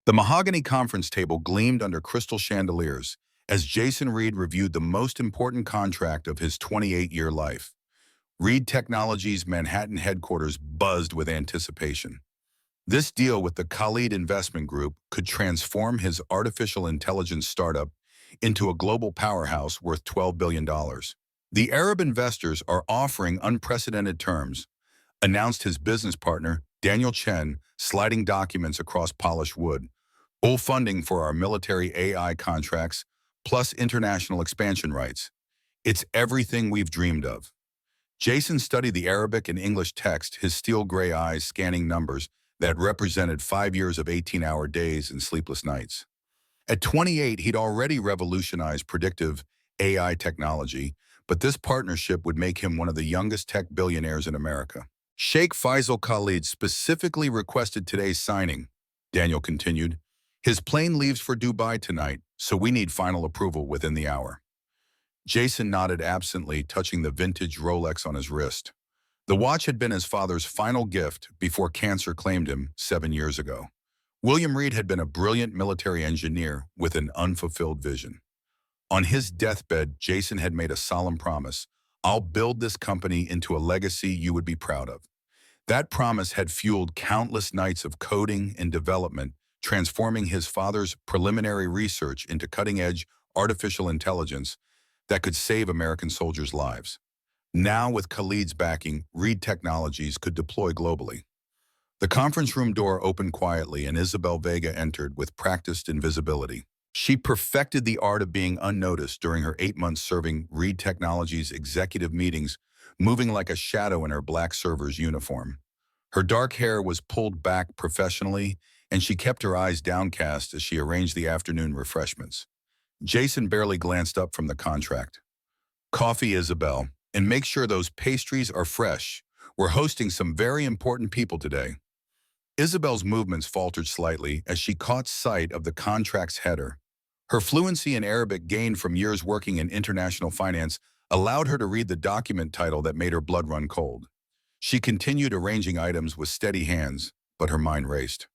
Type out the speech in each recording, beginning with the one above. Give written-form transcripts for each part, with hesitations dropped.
The mahogany conference table gleamed under crystal chandeliers as Jason Reed reviewed the most important contract of his 28-year life. Reed Technologies' Manhattan headquarters buzzed with anticipation. This deal with the Khalid Investment Group could transform his artificial intelligence startup into a global powerhouse worth $12 billion. The Arab investors are offering unprecedented terms, announced his business partner, Daniel Chen, sliding documents across polished wood. Full funding for our military AI contracts, plus international expansion rights. It's everything we've dreamed of. Jason studied the Arabic and English text, his steel-gray eyes scanning numbers that represented 5 years of 18-hour days and sleepless nights. At 28, he'd already revolutionized predictive AI technology, but this partnership would make him one of the youngest tech billionaires in America. Sheikh Faisal Khalid specifically requested today's signing, Daniel continued. His plane leaves for Dubai tonight, so we need final approval within the hour. Jason nodded absently, touching the vintage Rolex on his wrist. The watch had been his father's final gift before cancer claimed him 7 years ago. William Reed had been a brilliant military engineer with an unfulfilled vision. On his deathbed, Jason had made a solemn promise. I'll build this company into a legacy you would be proud of. That promise had fueled countless nights of coding and development, transforming his father's preliminary research into cutting-edge artificial intelligence that could save American soldiers' lives. Now, with Khalid's backing, Reed Technologies could deploy globally. The conference room door opened quietly and Isabel Vega entered with practiced invisibility. She perfected the art of being unnoticed during her 8 months serving Reed Technologies executive meetings, moving like a shadow in her black server's uniform. Her dark hair was pulled back professionally, and she kept her eyes downcast as she arranged the afternoon refreshments. Jason barely glanced up from the contract. Coffee, Isabel, and make sure those pastries are fresh. We're hosting some very important people today. Isabel's movements faltered slightly as she caught sight of the contract's header. Her fluency in Arabic, gained from years working in international finance, allowed her to read the document title that made her blood run cold. She continued arranging items with steady hands, but her mind raced.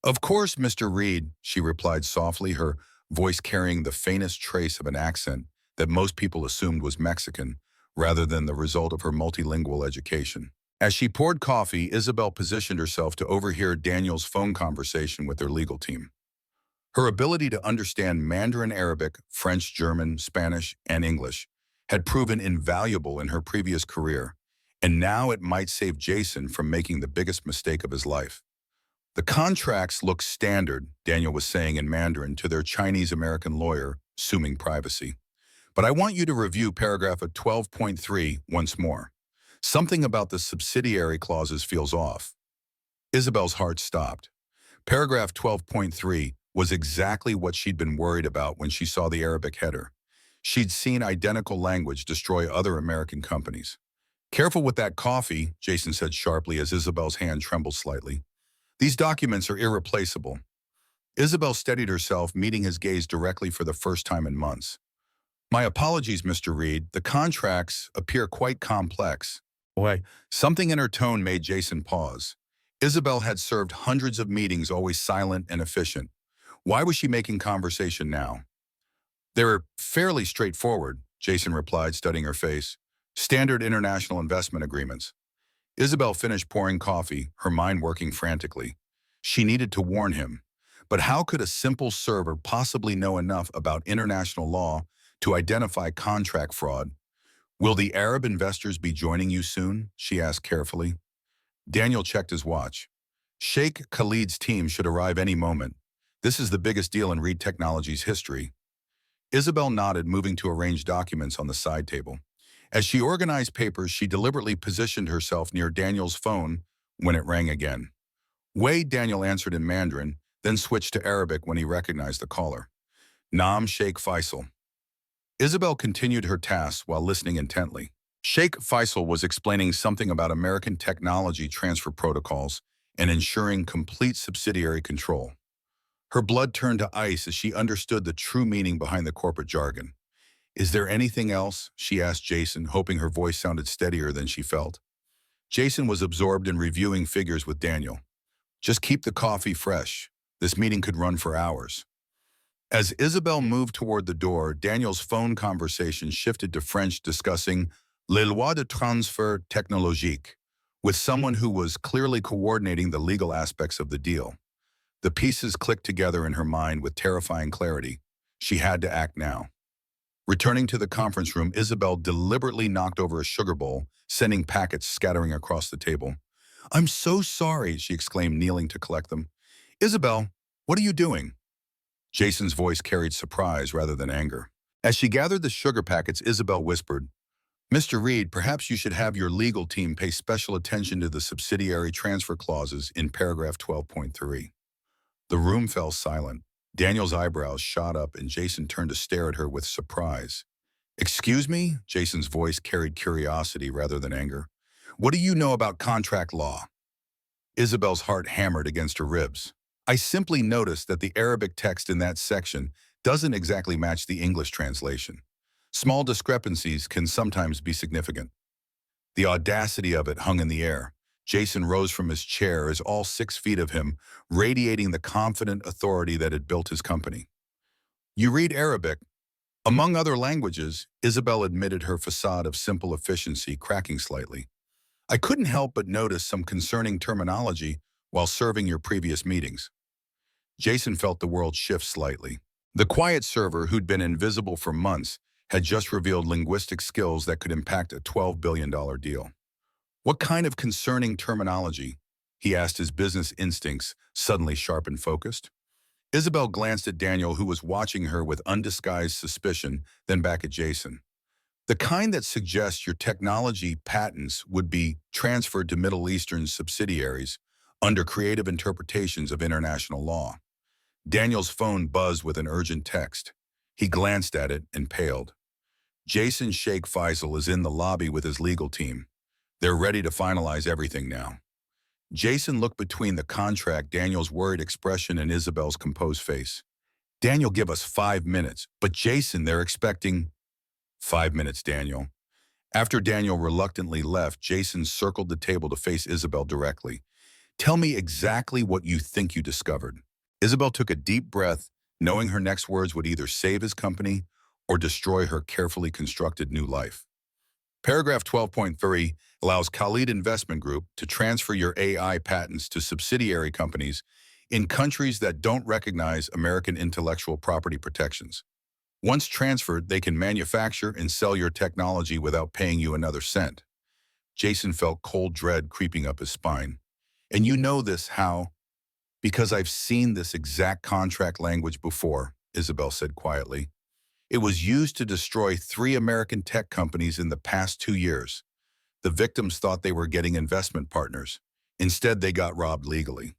Of course, Mr. Reed, she replied softly, her voice carrying the faintest trace of an accent that most people assumed was Mexican, rather than the result of her multilingual education. As she poured coffee, Isabel positioned herself to overhear Daniel's phone conversation with their legal team. Her ability to understand Mandarin Arabic, French, German, Spanish, and English had proven invaluable in her previous career, and now it might save Jason from making the biggest mistake of his life. The contracts look standard, Daniel was saying in Mandarin to their Chinese-American lawyer, assuming privacy. But I want you to review paragraph 12.3 once more. Something about the subsidiary clauses feels off. Isabel's heart stopped. Paragraph 12.3 was exactly what she'd been worried about when she saw the Arabic header. She'd seen identical language destroy other American companies. Careful with that coffee, Jason said sharply as Isabel's hand trembled slightly. These documents are irreplaceable. Isabel steadied herself, meeting his gaze directly for the first time in months. My apologies, Mr. Reed. The contracts appear quite complex. Why? Something in her tone made Jason pause. Isabel had served hundreds of meetings, always silent and efficient. Why was she making conversation now? They're fairly straightforward, Jason replied, studying her face. Standard international investment agreements. Isabel finished pouring coffee, her mind working frantically. She needed to warn him. But how could a simple server possibly know enough about international law to identify contract fraud? Will the Arab investors be joining you soon? She asked carefully. Daniel checked his watch. Sheikh Khalid's team should arrive any moment. This is the biggest deal in Reed Technologies' history. Isabel nodded, moving to arrange documents on the side table. As she organized papers, she deliberately positioned herself near Daniel's phone when it rang again. Wade, Daniel answered in Mandarin, then switched to Arabic when he recognized the caller. Naam Sheikh Faisal. Isabel continued her tasks while listening intently. Sheikh Faisal was explaining something about American technology transfer protocols and ensuring complete subsidiary control. Her blood turned to ice as she understood the true meaning behind the corporate jargon. Is there anything else? She asked Jason, hoping her voice sounded steadier than she felt. Jason was absorbed in reviewing figures with Daniel. Just keep the coffee fresh. This meeting could run for hours. As Isabel moved toward the door, Daniel's phone conversation shifted to French, discussing les lois de transfert technologique with someone who was clearly coordinating the legal aspects of the deal. The pieces clicked together in her mind with terrifying clarity. She had to act now. Returning to the conference room, Isabel deliberately knocked over a sugar bowl, sending packets scattering across the table. "I'm so sorry," she exclaimed, kneeling to collect them. "Isabel, what are you doing?" Jason's voice carried surprise rather than anger. As she gathered the sugar packets, Isabel whispered, "Mr. Reed, perhaps you should have your legal team pay special attention to the subsidiary transfer clauses in paragraph 12.3. The room fell silent. Daniel's eyebrows shot up and Jason turned to stare at her with surprise. "Excuse me?" Jason's voice carried curiosity rather than anger. "What do you know about contract law?" Isabel's heart hammered against her ribs. "I simply noticed that the Arabic text in that section doesn't exactly match the English translation. Small discrepancies can sometimes be significant." The audacity of it hung in the air. Jason rose from his chair as all 6 feet of him, radiating the confident authority that had built his company. "You read Arabic?" Among other languages, Isabel admitted, her facade of simple efficiency cracking slightly. "I couldn't help but notice some concerning terminology while serving your previous meetings." Jason felt the world shift slightly. The quiet server, who'd been invisible for months, had just revealed linguistic skills that could impact a $12 billion deal. "What kind of concerning terminology?" he asked, his business instincts suddenly sharp and focused. Isabel glanced at Daniel, who was watching her with undisguised suspicion, then back at Jason. "The kind that suggests your technology patents would be transferred to Middle Eastern subsidiaries under creative interpretations of international law." Daniel's phone buzzed with an urgent text. He glanced at it and paled. "Jason Sheikh Faisal is in the lobby with his legal team. They're ready to finalize everything now." Jason looked between the contract, Daniel's worried expression, and Isabel's composed face. "Daniel, give us 5 minutes." "But Jason, they're expecting—" "5 minutes, Daniel." After Daniel reluctantly left, Jason circled the table to face Isabel directly. "Tell me exactly what you think you discovered." Isabel took a deep breath, knowing her next words would either save his company or destroy her carefully constructed new life. Paragraph 12.3 allows Khalid Investment Group to transfer your AI patents to subsidiary companies in countries that don't recognize American intellectual property protections. Once transferred, they can manufacture and sell your technology without paying you another cent. Jason felt cold dread creeping up his spine. "And you know this, how?" "Because I've seen this exact contract language before," Isabel said quietly. "It was used to destroy 3 American tech companies in the past 2 years. The victims thought they were getting investment partners. Instead, they got robbed legally."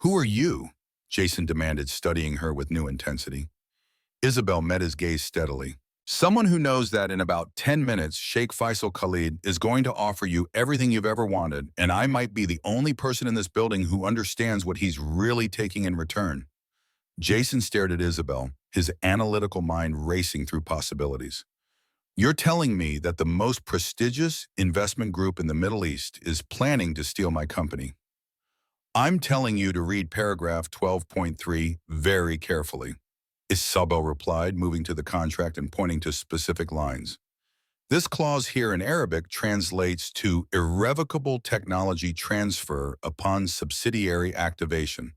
"Who are you?" Jason demanded, studying her with new intensity. Isabel met his gaze steadily. "Someone who knows that in about 10 minutes, Sheikh Faisal Khalid is going to offer you everything you've ever wanted, and I might be the only person in this building who understands what he's really taking in return." Jason stared at Isabel, his analytical mind racing through possibilities. "You're telling me that the most prestigious investment group in the Middle East is planning to steal my company?" "I'm telling you to read paragraph 12.3 very carefully," Isabel replied, moving to the contract and pointing to specific lines. "This clause here in Arabic translates to irrevocable technology transfer upon subsidiary activation,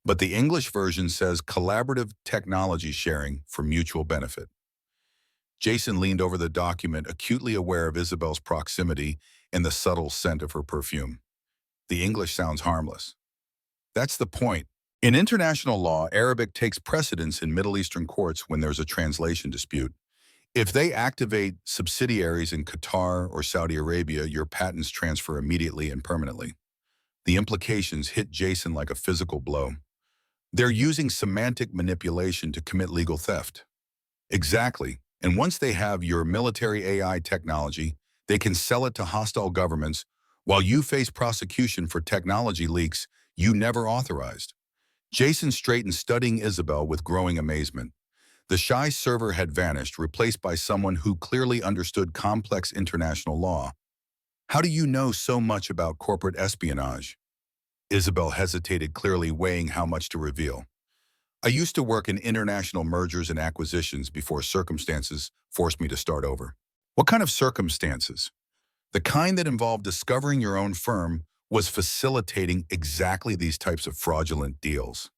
but the English version says collaborative technology sharing for mutual benefit." Jason leaned over the document, acutely aware of Isabel's proximity and the subtle scent of her perfume. "The English sounds harmless." "That's the point. In international law, Arabic takes precedence in Middle Eastern courts when there's a translation dispute. If they activate subsidiaries in Qatar or Saudi Arabia, your patents transfer immediately and permanently." The implications hit Jason like a physical blow. "They're using semantic manipulation to commit legal theft." "Exactly. And once they have your military AI technology, they can sell it to hostile governments while you face prosecution for technology leaks you never authorized." Jason straightened, studying Isabel with growing amazement. The shy server had vanished, replaced by someone who clearly understood complex international law. "How do you know so much about corporate espionage?" Isabel hesitated, clearly weighing how much to reveal. I used to work in international mergers and acquisitions before circumstances forced me to start over. What kind of circumstances? The kind that involved discovering your own firm was facilitating exactly these types of fraudulent deals.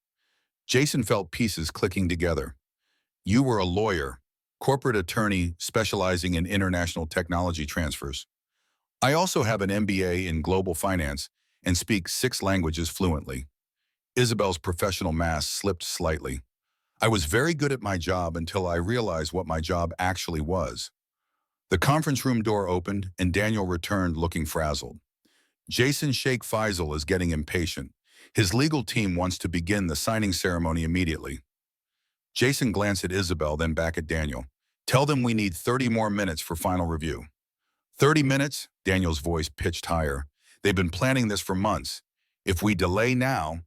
Jason felt pieces clicking together. You were a lawyer, corporate attorney specializing in international technology transfers. I also have an MBA in global finance and speak 6 languages fluently. Isabel's professional mask slipped slightly. I was very good at my job until I realized what my job actually was. The conference room door opened and Daniel returned looking frazzled. Jason Sheikh Faisal is getting impatient. His legal team wants to begin the signing ceremony immediately. Jason glanced at Isabel, then back at Daniel. Tell them we need 30 more minutes for final review. 30 minutes? Daniel's voice pitched higher. They've been planning this for months. If we delay now,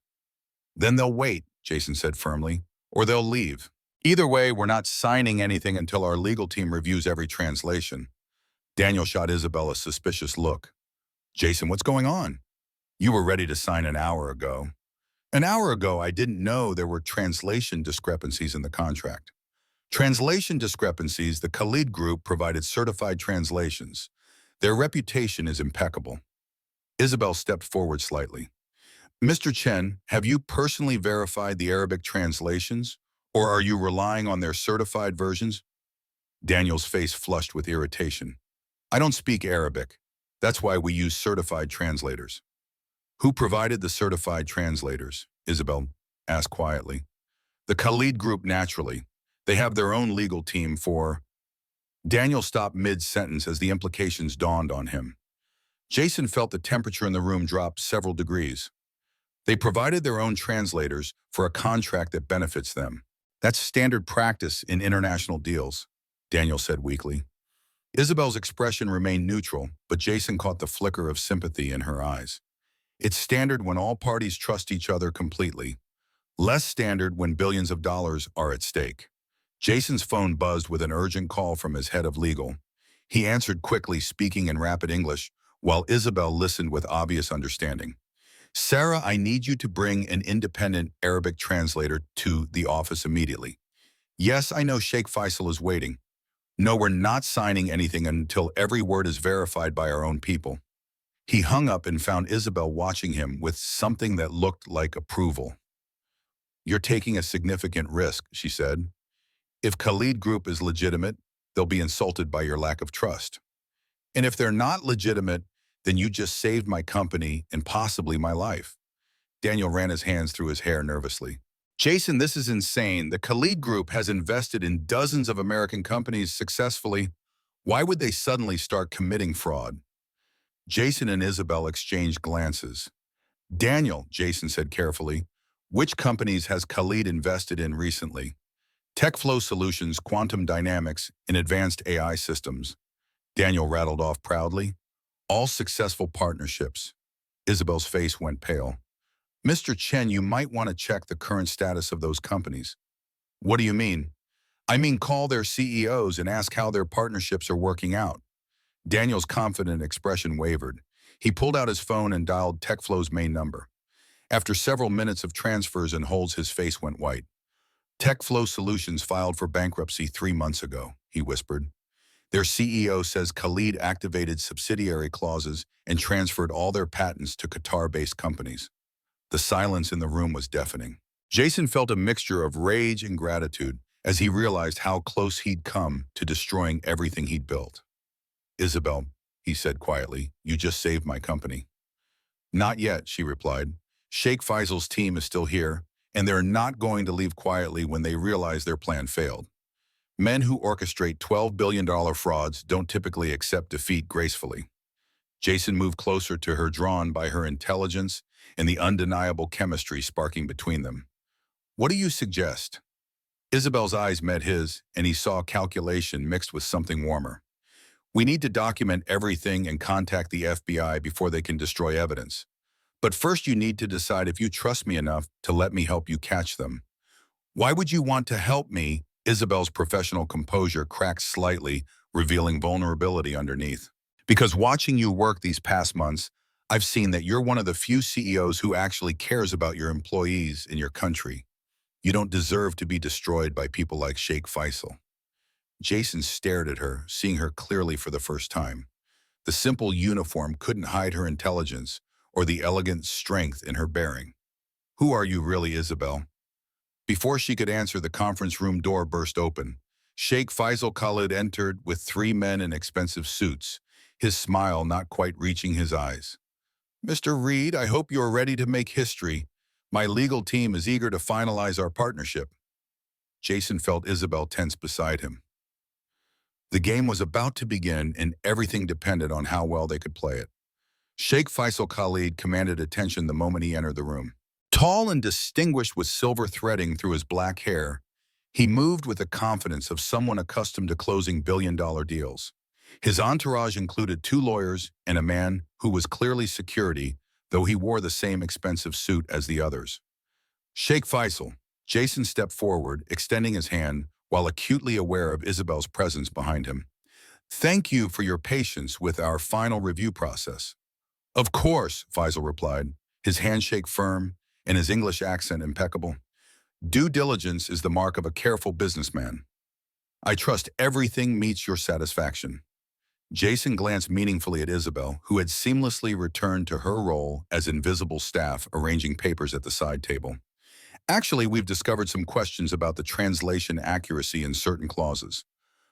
then they'll wait, Jason said firmly, or they'll leave. Either way, we're not signing anything until our legal team reviews every translation. Daniel shot Isabel a suspicious look. Jason, what's going on? You were ready to sign an hour ago. An hour ago, I didn't know there were translation discrepancies in the contract. Translation discrepancies, the Khalid Group provided certified translations. Their reputation is impeccable. Isabel stepped forward slightly. Mr. Chen, have you personally verified the Arabic translations, or are you relying on their certified versions? Daniel's face flushed with irritation. I don't speak Arabic. That's why we use certified translators. Who provided the certified translators? Isabel asked quietly. The Khalid Group, naturally. They have their own legal team for... Daniel stopped mid-sentence as the implications dawned on him. Jason felt the temperature in the room drop several degrees. They provided their own translators for a contract that benefits them. That's standard practice in international deals, Daniel said weakly. Isabel's expression remained neutral, but Jason caught the flicker of sympathy in her eyes. It's standard when all parties trust each other completely. Less standard when billions of dollars are at stake. Jason's phone buzzed with an urgent call from his head of legal. He answered quickly, speaking in rapid English, while Isabel listened with obvious understanding. Sarah, I need you to bring an independent Arabic translator to the office immediately. Yes, I know Sheikh Faisal is waiting. No, we're not signing anything until every word is verified by our own people. He hung up and found Isabel watching him with something that looked like approval. You're taking a significant risk, she said. If Khalid Group is legitimate, they'll be insulted by your lack of trust. And if they're not legitimate, then you just saved my company and possibly my life. Daniel ran his hands through his hair nervously. Jason, this is insane. The Khalid Group has invested in dozens of American companies successfully. Why would they suddenly start committing fraud? Jason and Isabel exchanged glances. Daniel, Jason said carefully, which companies has Khalid invested in recently? TechFlow Solutions, Quantum Dynamics, and Advanced AI Systems. Daniel rattled off proudly. All successful partnerships. Isabel's face went pale. Mr. Chen, you might want to check the current status of those companies. What do you mean? I mean, call their CEOs and ask how their partnerships are working out. Daniel's confident expression wavered. He pulled out his phone and dialed TechFlow's main number. After several minutes of transfers and holds, his face went white. TechFlow Solutions filed for bankruptcy 3 months ago, he whispered. Their CEO says Khalid activated subsidiary clauses and transferred all their patents to Qatar-based companies. The silence in the room was deafening. Jason felt a mixture of rage and gratitude as he realized how close he'd come to destroying everything he'd built. Isabel, he said quietly, you just saved my company. Not yet, she replied. Sheikh Faisal's team is still here, and they're not going to leave quietly when they realize their plan failed. Men who orchestrate $12 billion frauds don't typically accept defeat gracefully. Jason moved closer to her, drawn by her intelligence and the undeniable chemistry sparking between them. What do you suggest? Isabel's eyes met his, and he saw calculation mixed with something warmer. We need to document everything and contact the FBI before they can destroy evidence. But first you need to decide if you trust me enough to let me help you catch them. Why would you want to help me? Isabel's professional composure cracked slightly, revealing vulnerability underneath. Because watching you work these past months, I've seen that you're one of the few CEOs who actually cares about your employees in your country. You don't deserve to be destroyed by people like Sheikh Faisal. Jason stared at her, seeing her clearly for the first time. The simple uniform couldn't hide her intelligence or the elegant strength in her bearing. Who are you really, Isabel? Before she could answer, the conference room door burst open. Sheikh Faisal Khalid entered with three men in expensive suits, his smile not quite reaching his eyes. Mr. Reed, I hope you are ready to make history. My legal team is eager to finalize our partnership. Jason felt Isabel tense beside him. The game was about to begin, and everything depended on how well they could play it. Sheikh Faisal Khalid commanded attention the moment he entered the room. Tall and distinguished with silver threading through his black hair, he moved with the confidence of someone accustomed to closing billion-dollar deals. His entourage included two lawyers and a man who was clearly security, though he wore the same expensive suit as the others. Sheikh Faisal. Jason stepped forward, extending his hand, while acutely aware of Isabel's presence behind him. Thank you for your patience with our final review process. Of course, Faisal replied, his handshake firm and his English accent impeccable. Due diligence is the mark of a careful businessman. I trust everything meets your satisfaction. Jason glanced meaningfully at Isabel, who had seamlessly returned to her role as invisible staff arranging papers at the side table. Actually, we've discovered some questions about the translation accuracy in certain clauses.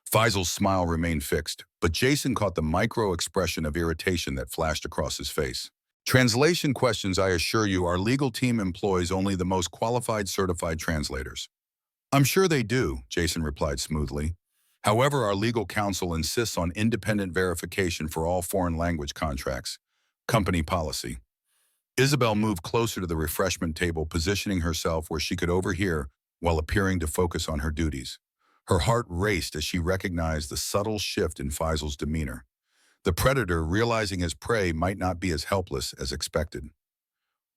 Faisal's smile remained fixed, but Jason caught the micro-expression of irritation that flashed across his face. Translation questions, I assure you, our legal team employs only the most qualified certified translators. I'm sure they do, Jason replied smoothly. However, our legal counsel insists on independent verification for all foreign language contracts. Company policy. Isabel moved closer to the refreshment table, positioning herself where she could overhear while appearing to focus on her duties. Her heart raced as she recognized the subtle shift in Faisal's demeanor. The predator, realizing his prey might not be as helpless as expected.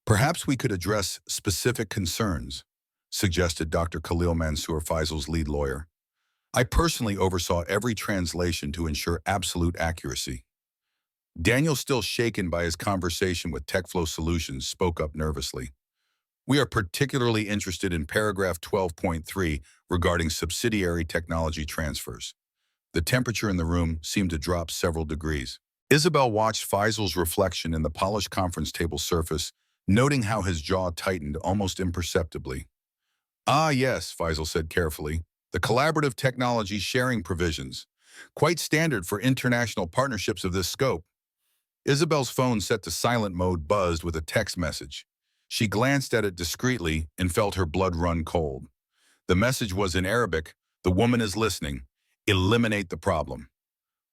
Perhaps we could address specific concerns, suggested Dr. Khalil Mansour, Faisal's lead lawyer. I personally oversaw every translation to ensure absolute accuracy. Daniel, still shaken by his conversation with TechFlow Solutions, spoke up nervously. We are particularly interested in paragraph 12.3 regarding subsidiary technology transfers. The temperature in the room seemed to drop several degrees. Isabel watched Faisal's reflection in the polished conference table surface, noting how his jaw tightened almost imperceptibly. Ah, yes, Faisal said carefully. The collaborative technology sharing provisions. Quite standard for international partnerships of this scope. Isabel's phone set to silent mode buzzed with a text message. She glanced at it discreetly and felt her blood run cold. The message was in Arabic. The woman is listening. Eliminate the problem.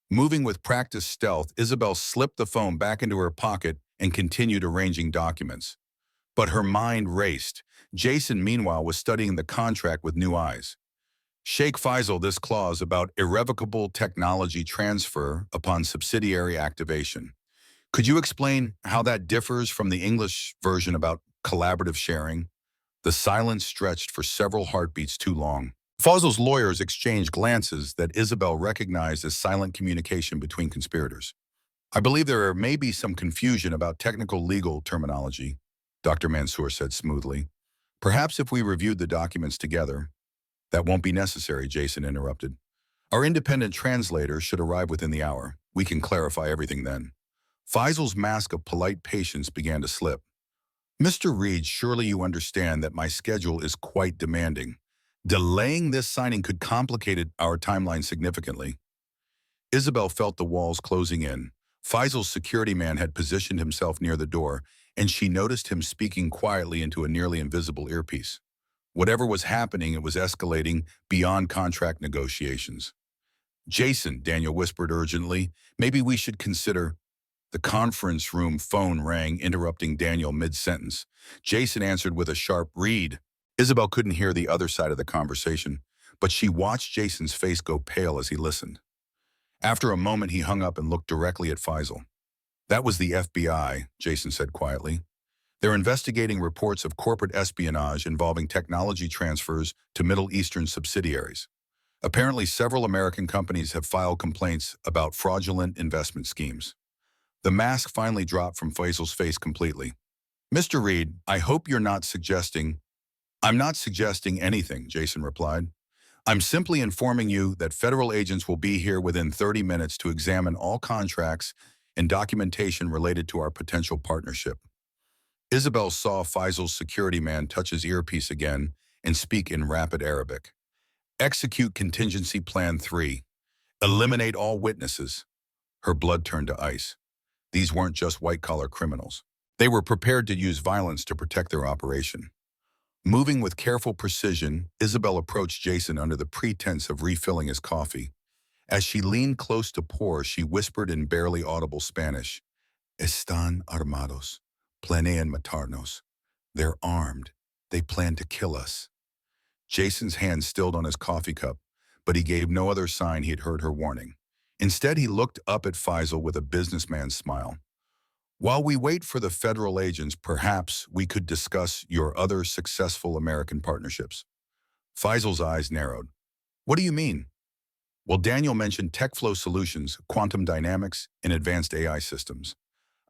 Moving with practiced stealth, Isabel slipped the phone back into her pocket and continued arranging documents. But her mind raced. Jason, meanwhile, was studying the contract with new eyes. Sheikh Faisal, this clause about irrevocable technology transfer upon subsidiary activation. Could you explain how that differs from the English version about collaborative sharing? The silence stretched for several heartbeats too long. Faisal's lawyers exchanged glances that Isabel recognized as silent communication between conspirators. I believe there may be some confusion about technical legal terminology, Dr. Mansour said smoothly. Perhaps if we reviewed the documents together. That won't be necessary, Jason interrupted. Our independent translator should arrive within the hour. We can clarify everything then. Faisal's mask of polite patience began to slip. Mr. Reed, surely you understand that my schedule is quite demanding. Delaying this signing could complicate our timeline significantly. Isabel felt the walls closing in. Faisal's security man had positioned himself near the door, and she noticed him speaking quietly into a nearly invisible earpiece. Whatever was happening, it was escalating beyond contract negotiations. Jason, Daniel whispered urgently, maybe we should consider. The conference room phone rang, interrupting Daniel mid-sentence. Jason answered with a sharp "Reed." Isabel couldn't hear the other side of the conversation, but she watched Jason's face go pale as he listened. After a moment, he hung up and looked directly at Faisal. That was the FBI, Jason said quietly. They're investigating reports of corporate espionage involving technology transfers to Middle Eastern subsidiaries. Apparently, several American companies have filed complaints about fraudulent investment schemes. The mask finally dropped from Faisal's face completely. Mr. Reed, I hope you're not suggesting— I'm not suggesting anything, Jason replied. I'm simply informing you that federal agents will be here within 30 minutes to examine all contracts and documentation related to our potential partnership. Isabel saw Faisal's security man touch his earpiece again and speak in rapid Arabic. Execute contingency plan 3. Eliminate all witnesses. Her blood turned to ice. These weren't just white-collar criminals. They were prepared to use violence to protect their operation. Moving with careful precision, Isabel approached Jason under the pretense of refilling his coffee. As she leaned close to pour, she whispered in barely audible Spanish, Están armados, planean matarnos. They're armed. They plan to kill us. Jason's hand stilled on his coffee cup, but he gave no other sign he had heard her warning. Instead, he looked up at Faisal with a businessman's smile. While we wait for the federal agents, perhaps we could discuss your other successful American partnerships. Faisal's eyes narrowed. What do you mean? Well, Daniel mentioned TechFlow Solutions, quantum dynamics, and advanced AI systems.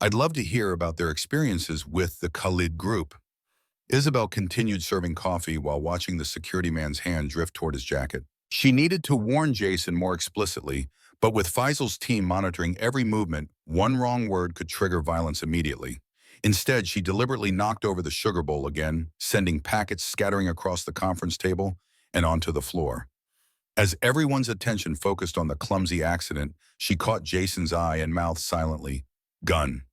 I'd love to hear about their experiences with the Khalid Group. Isabel continued serving coffee while watching the security man's hand drift toward his jacket. She needed to warn Jason more explicitly, but with Faisal's team monitoring every movement, one wrong word could trigger violence immediately. Instead, she deliberately knocked over the sugar bowl again, sending packets scattering across the conference table and onto the floor. As everyone's attention focused on the clumsy accident, she caught Jason's eye and mouthed silently, "Gun."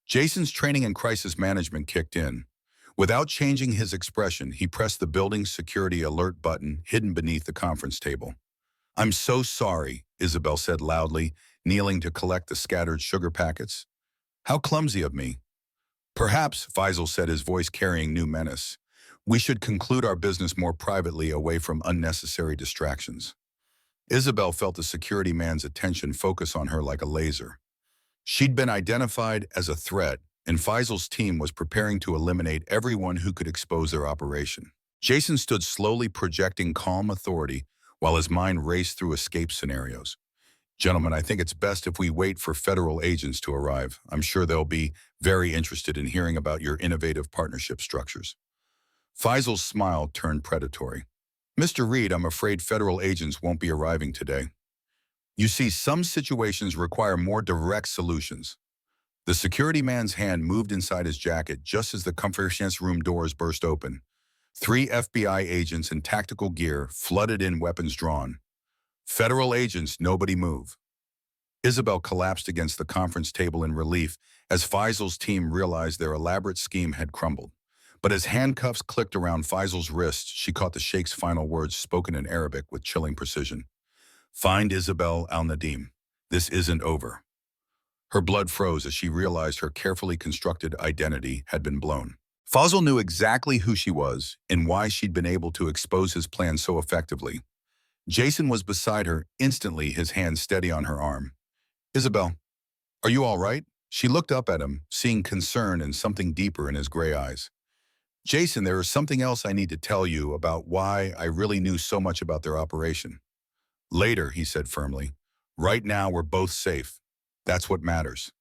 Jason's training in crisis management kicked in. Without changing his expression, he pressed the building's security alert button hidden beneath the conference table. "I'm so sorry," Isabel said loudly, kneeling to collect the scattered sugar packets. "How clumsy of me." "Perhaps," Faisal said, his voice carrying new menace, "we should conclude our business more privately away from unnecessary distractions." Isabel felt the security man's attention focus on her like a laser. She'd been identified as a threat, and Faisal's team was preparing to eliminate everyone who could expose their operation. Jason stood slowly, projecting calm authority while his mind raced through escape scenarios. "Gentlemen, I think it's best if we wait for federal agents to arrive. I'm sure they'll be very interested in hearing about your innovative partnership structures." Faisal's smile turned predatory. "Mr. Reed, I'm afraid federal agents won't be arriving today. You see, some situations require more direct solutions." The security man's hand moved inside his jacket just as the conference room doors burst open. 3 FBI agents in tactical gear flooded in, weapons drawn. "Federal agents, nobody move." Isabel collapsed against the conference table in relief as Faisal's team realized their elaborate scheme had crumbled. But as handcuffs clicked around Faisal's wrist, she caught the Sheikh's final words spoken in Arabic with chilling precision. "Find Isabel al-Nadim. This isn't over." Her blood froze as she realized her carefully constructed identity had been blown. Faisal knew exactly who she was and why she'd been able to expose his plan so effectively. Jason was beside her, instantly, his hand steady on her arm. "Isabel, are you all right?" She looked up at him, seeing concern and something deeper in his gray eyes. "Jason, there is something else I need to tell you about why I really knew so much about their operation." "Later," he said firmly. "Right now, we're both safe. That's what matters."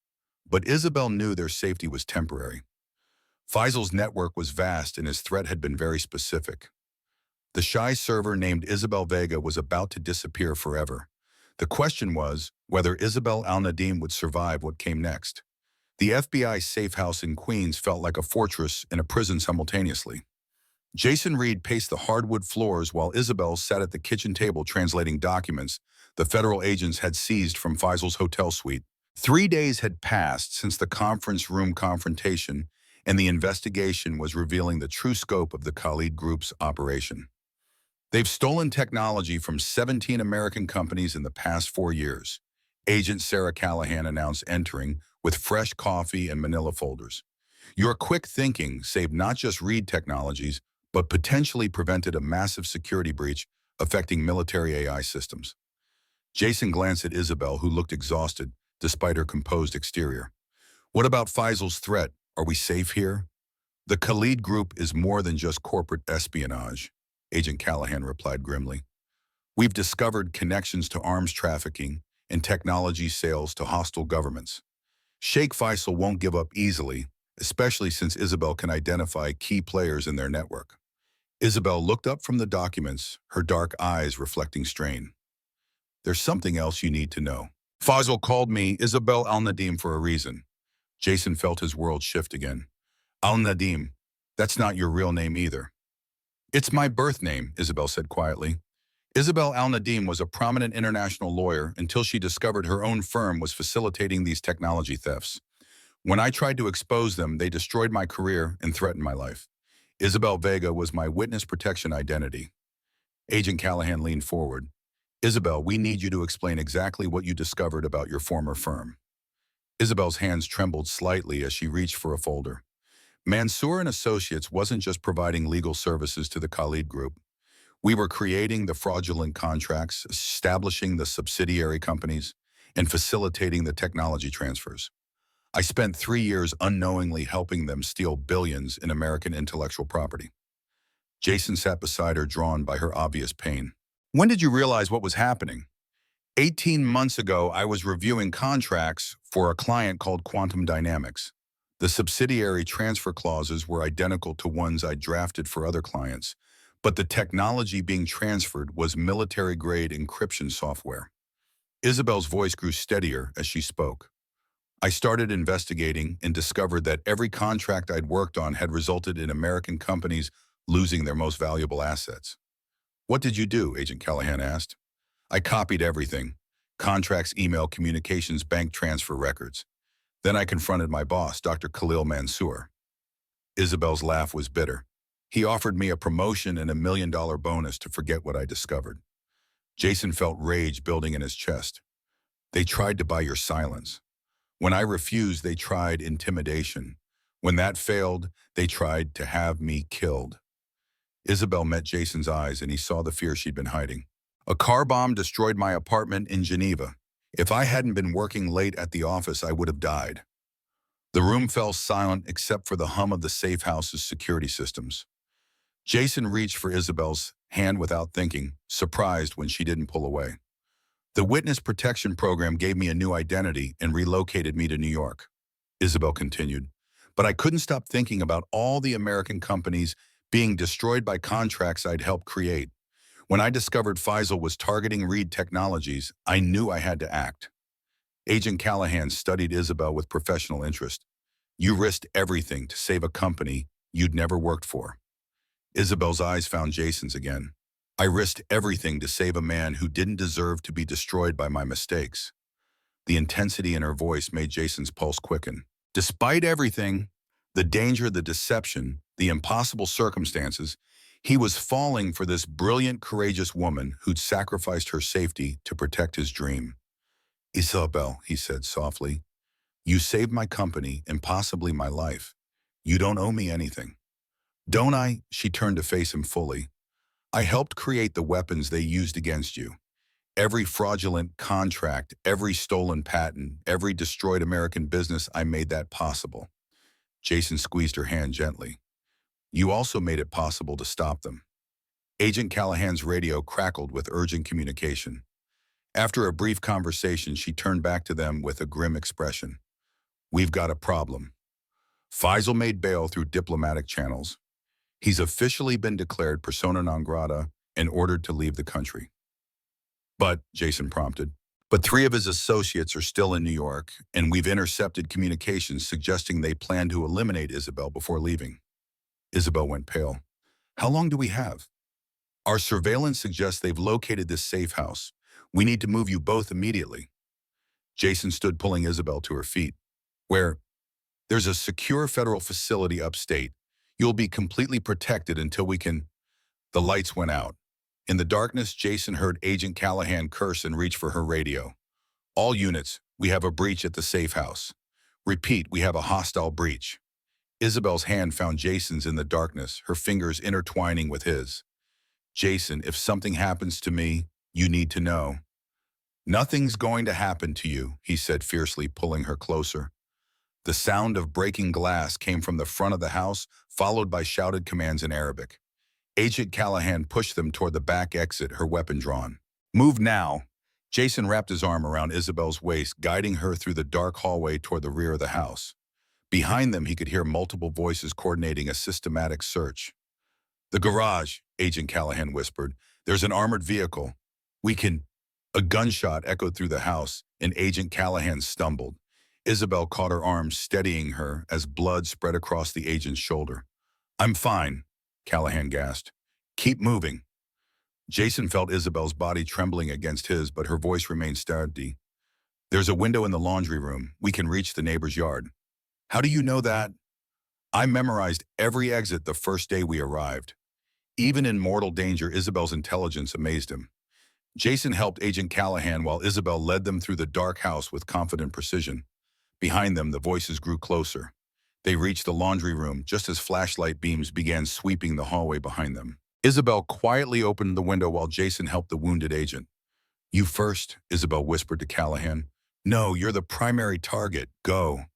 But Isabel knew their safety was temporary. Faisal's network was vast and his threat had been very specific. The shy server named Isabel Vega was about to disappear forever. The question was whether Isabel al-Nadim would survive what came next. The FBI safe house in Queens felt like a fortress and a prison simultaneously. Jason Reed paced the hardwood floors while Isabel sat at the kitchen table translating documents the federal agents had seized from Faisal's hotel suite. 3 days had passed since the conference room confrontation, and the investigation was revealing the true scope of the Khalid Group's operation. They've stolen technology from 17 American companies in the past 4 years. Agent Sarah Callahan announced, entering with fresh coffee and manila folders. Your quick thinking saved not just Reed Technologies, but potentially prevented a massive security breach affecting military AI systems. Jason glanced at Isabel, who looked exhausted despite her composed exterior. "What about Faisal's threat? Are we safe here?" "The Khalid Group is more than just corporate espionage," Agent Callahan replied grimly. "We've discovered connections to arms trafficking and technology sales to hostile governments." Sheikh Faisal won't give up easily, especially since Isabel can identify key players in their network. Isabel looked up from the documents, her dark eyes reflecting strain. There's something else you need to know. Faisal called me Isabel Al-Nadim for a reason. Jason felt his world shift again. Al-Nadim, that's not your real name either. It's my birth name, Isabel said quietly. Isabel Al-Nadim was a prominent international lawyer until she discovered her own firm was facilitating these technology thefts. When I tried to expose them, they destroyed my career and threatened my life. Isabel Vega was my witness protection identity. Agent Callahan leaned forward. Isabel, we need you to explain exactly what you discovered about your former firm. Isabel's hands trembled slightly as she reached for a folder. Mansour and Associates wasn't just providing legal services to the Khalid Group. We were creating the fraudulent contracts, establishing the subsidiary companies, and facilitating the technology transfers. I spent 3 years unknowingly helping them steal billions in American intellectual property. Jason sat beside her, drawn by her obvious pain. When did you realize what was happening? 18 months ago, I was reviewing contracts for a client called Quantum Dynamics. The subsidiary transfer clauses were identical to ones I drafted for other clients, but the technology being transferred was military-grade encryption software. Isabel's voice grew steadier as she spoke. I started investigating and discovered that every contract I'd worked on had resulted in American companies losing their most valuable assets. What did you do? Agent Callahan asked. I copied everything: contracts, email communications, bank transfer records. Then I confronted my boss, Dr. Khalil Mansour. Isabel's laugh was bitter. He offered me a promotion and $1 million bonus to forget what I discovered. Jason felt rage building in his chest. They tried to buy your silence. When I refused, they tried intimidation. When that failed, they tried to have me killed. Isabel met Jason's eyes and he saw the fear she'd been hiding. A car bomb destroyed my apartment in Geneva. If I hadn't been working late at the office, I would have died. The room fell silent except for the hum of the safe house's security systems. Jason reached for Isabel's hand without thinking, surprised when she didn't pull away. The witness protection program gave me a new identity and relocated me to New York, Isabel continued. But I couldn't stop thinking about all the American companies being destroyed by contracts I'd helped create. When I discovered Faisal was targeting Reed Technologies, I knew I had to act. Agent Callahan studied Isabel with professional interest. You risked everything to save a company you'd never worked for. Isabel's eyes found Jason's again. I risked everything to save a man who didn't deserve to be destroyed by my mistakes. The intensity in her voice made Jason's pulse quicken. Despite everything, the danger, the deception, the impossible circumstances, he was falling for this brilliant, courageous woman who'd sacrificed her safety to protect his dream. Isabel, he said softly, you saved my company and possibly my life. You don't owe me anything. Don't I? She turned to face him fully. I helped create the weapons they used against you. Every fraudulent contract, every stolen patent, every destroyed American business, I made that possible. Jason squeezed her hand gently. You also made it possible to stop them. Agent Callahan's radio crackled with urgent communication. After a brief conversation, she turned back to them with a grim expression. We've got a problem. Faisal made bail through diplomatic channels. He's officially been declared persona non grata and ordered to leave the country. But, Jason prompted, but 3 of his associates are still in New York, and we've intercepted communications suggesting they plan to eliminate Isabel before leaving. Isabel went pale. How long do we have? Our surveillance suggests they've located this safe house. We need to move you both immediately. Jason stood, pulling Isabel to her feet. Where? There's a secure federal facility upstate. You'll be completely protected until we can... The lights went out. In the darkness, Jason heard Agent Callahan curse and reach for her radio. All units, we have a breach at the safe house. Repeat, we have a hostile breach. Isabel's hand found Jason's in the darkness, her fingers intertwining with his. Jason, if something happens to me, you need to know. Nothing's going to happen to you, he said fiercely, pulling her closer. The sound of breaking glass came from the front of the house, followed by shouted commands in Arabic. Agent Callahan pushed them toward the back exit, her weapon drawn. Move now. Jason wrapped his arm around Isabel's waist, guiding her through the dark hallway toward the rear of the house. Behind them, he could hear multiple voices coordinating a systematic search. "The garage," Agent Callahan whispered. "There's an armored vehicle. We can—" A gunshot echoed through the house, and Agent Callahan stumbled. Isabel caught her arm, steadying her as blood spread across the agent's shoulder. "I'm fine," Callahan gasped. "Keep moving." Jason felt Isabel's body trembling against his, but her voice remained steady. "There's a window in the laundry room. We can reach the neighbor's yard." "How do you know that?" "I memorized every exit the first day we arrived." Even in mortal danger, Isabel's intelligence amazed him. Jason helped Agent Callahan while Isabel led them through the dark house with confident precision. Behind them, the voices grew closer. They reached the laundry room just as flashlight beams began sweeping the hallway behind them. Isabel quietly opened the window while Jason helped the wounded agent. "You first," Isabel whispered to Callahan. "No, you're the primary target. Go."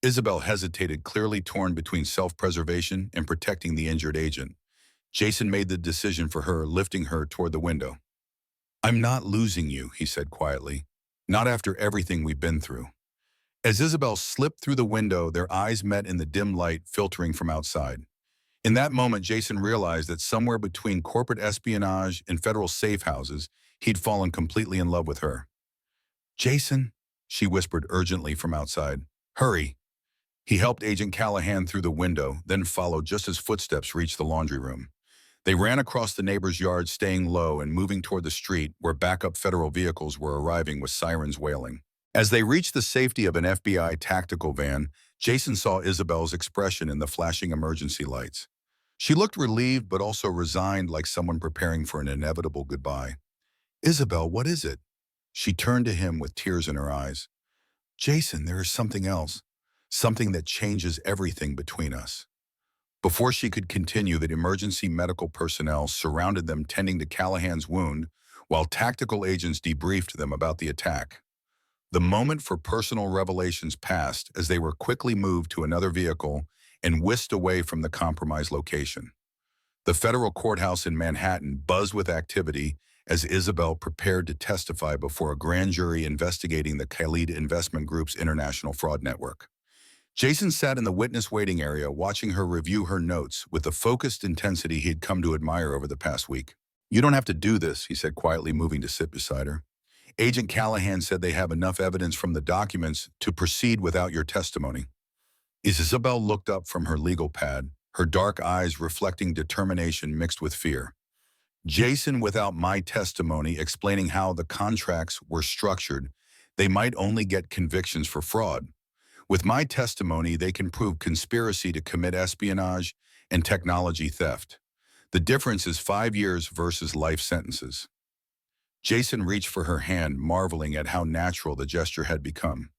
Isabel hesitated, clearly torn between self-preservation and protecting the injured agent. Jason made the decision for her, lifting her toward the window. "I'm not losing you," he said quietly. "Not after everything we've been through." As Isabel slipped through the window, their eyes met in the dim light filtering from outside. In that moment, Jason realized that somewhere between corporate espionage and federal safe houses, he'd fallen completely in love with her. "Jason," she whispered urgently from outside. "Hurry." He helped Agent Callahan through the window, then followed just as footsteps reached the laundry room. They ran across the neighbor's yard, staying low and moving toward the street where backup federal vehicles were arriving with sirens wailing. As they reached the safety of an FBI tactical van, Jason saw Isabel's expression in the flashing emergency lights. She looked relieved but also resigned, like someone preparing for an inevitable goodbye. "Isabel, what is it?" She turned to him with tears in her eyes. "Jason, there is something else. Something that changes everything between us." Before she could continue, the emergency medical personnel surrounded them, tending to Callahan's wound, while tactical agents debriefed them about the attack. The moment for personal revelations passed as they were quickly moved to another vehicle and whisked away from the compromised location. The federal courthouse in Manhattan buzzed with activity as Isabel prepared to testify before a grand jury investigating the Khalid Investment Group's international fraud network. Jason sat in the witness waiting area, watching her review her notes with the focused intensity he'd come to admire over the past week. "You don't have to do this," he said quietly, moving to sit beside her. "Agent Callahan said they have enough evidence from the documents to proceed without your testimony." Isabel looked up from her legal pad, her dark eyes reflecting determination mixed with fear. "Jason, without my testimony explaining how the contracts were structured, they might only get convictions for fraud. With my testimony, they can prove conspiracy to commit espionage and technology theft. The difference is 5 years versus life sentences." Jason reached for her hand, marveling at how natural the gesture had become.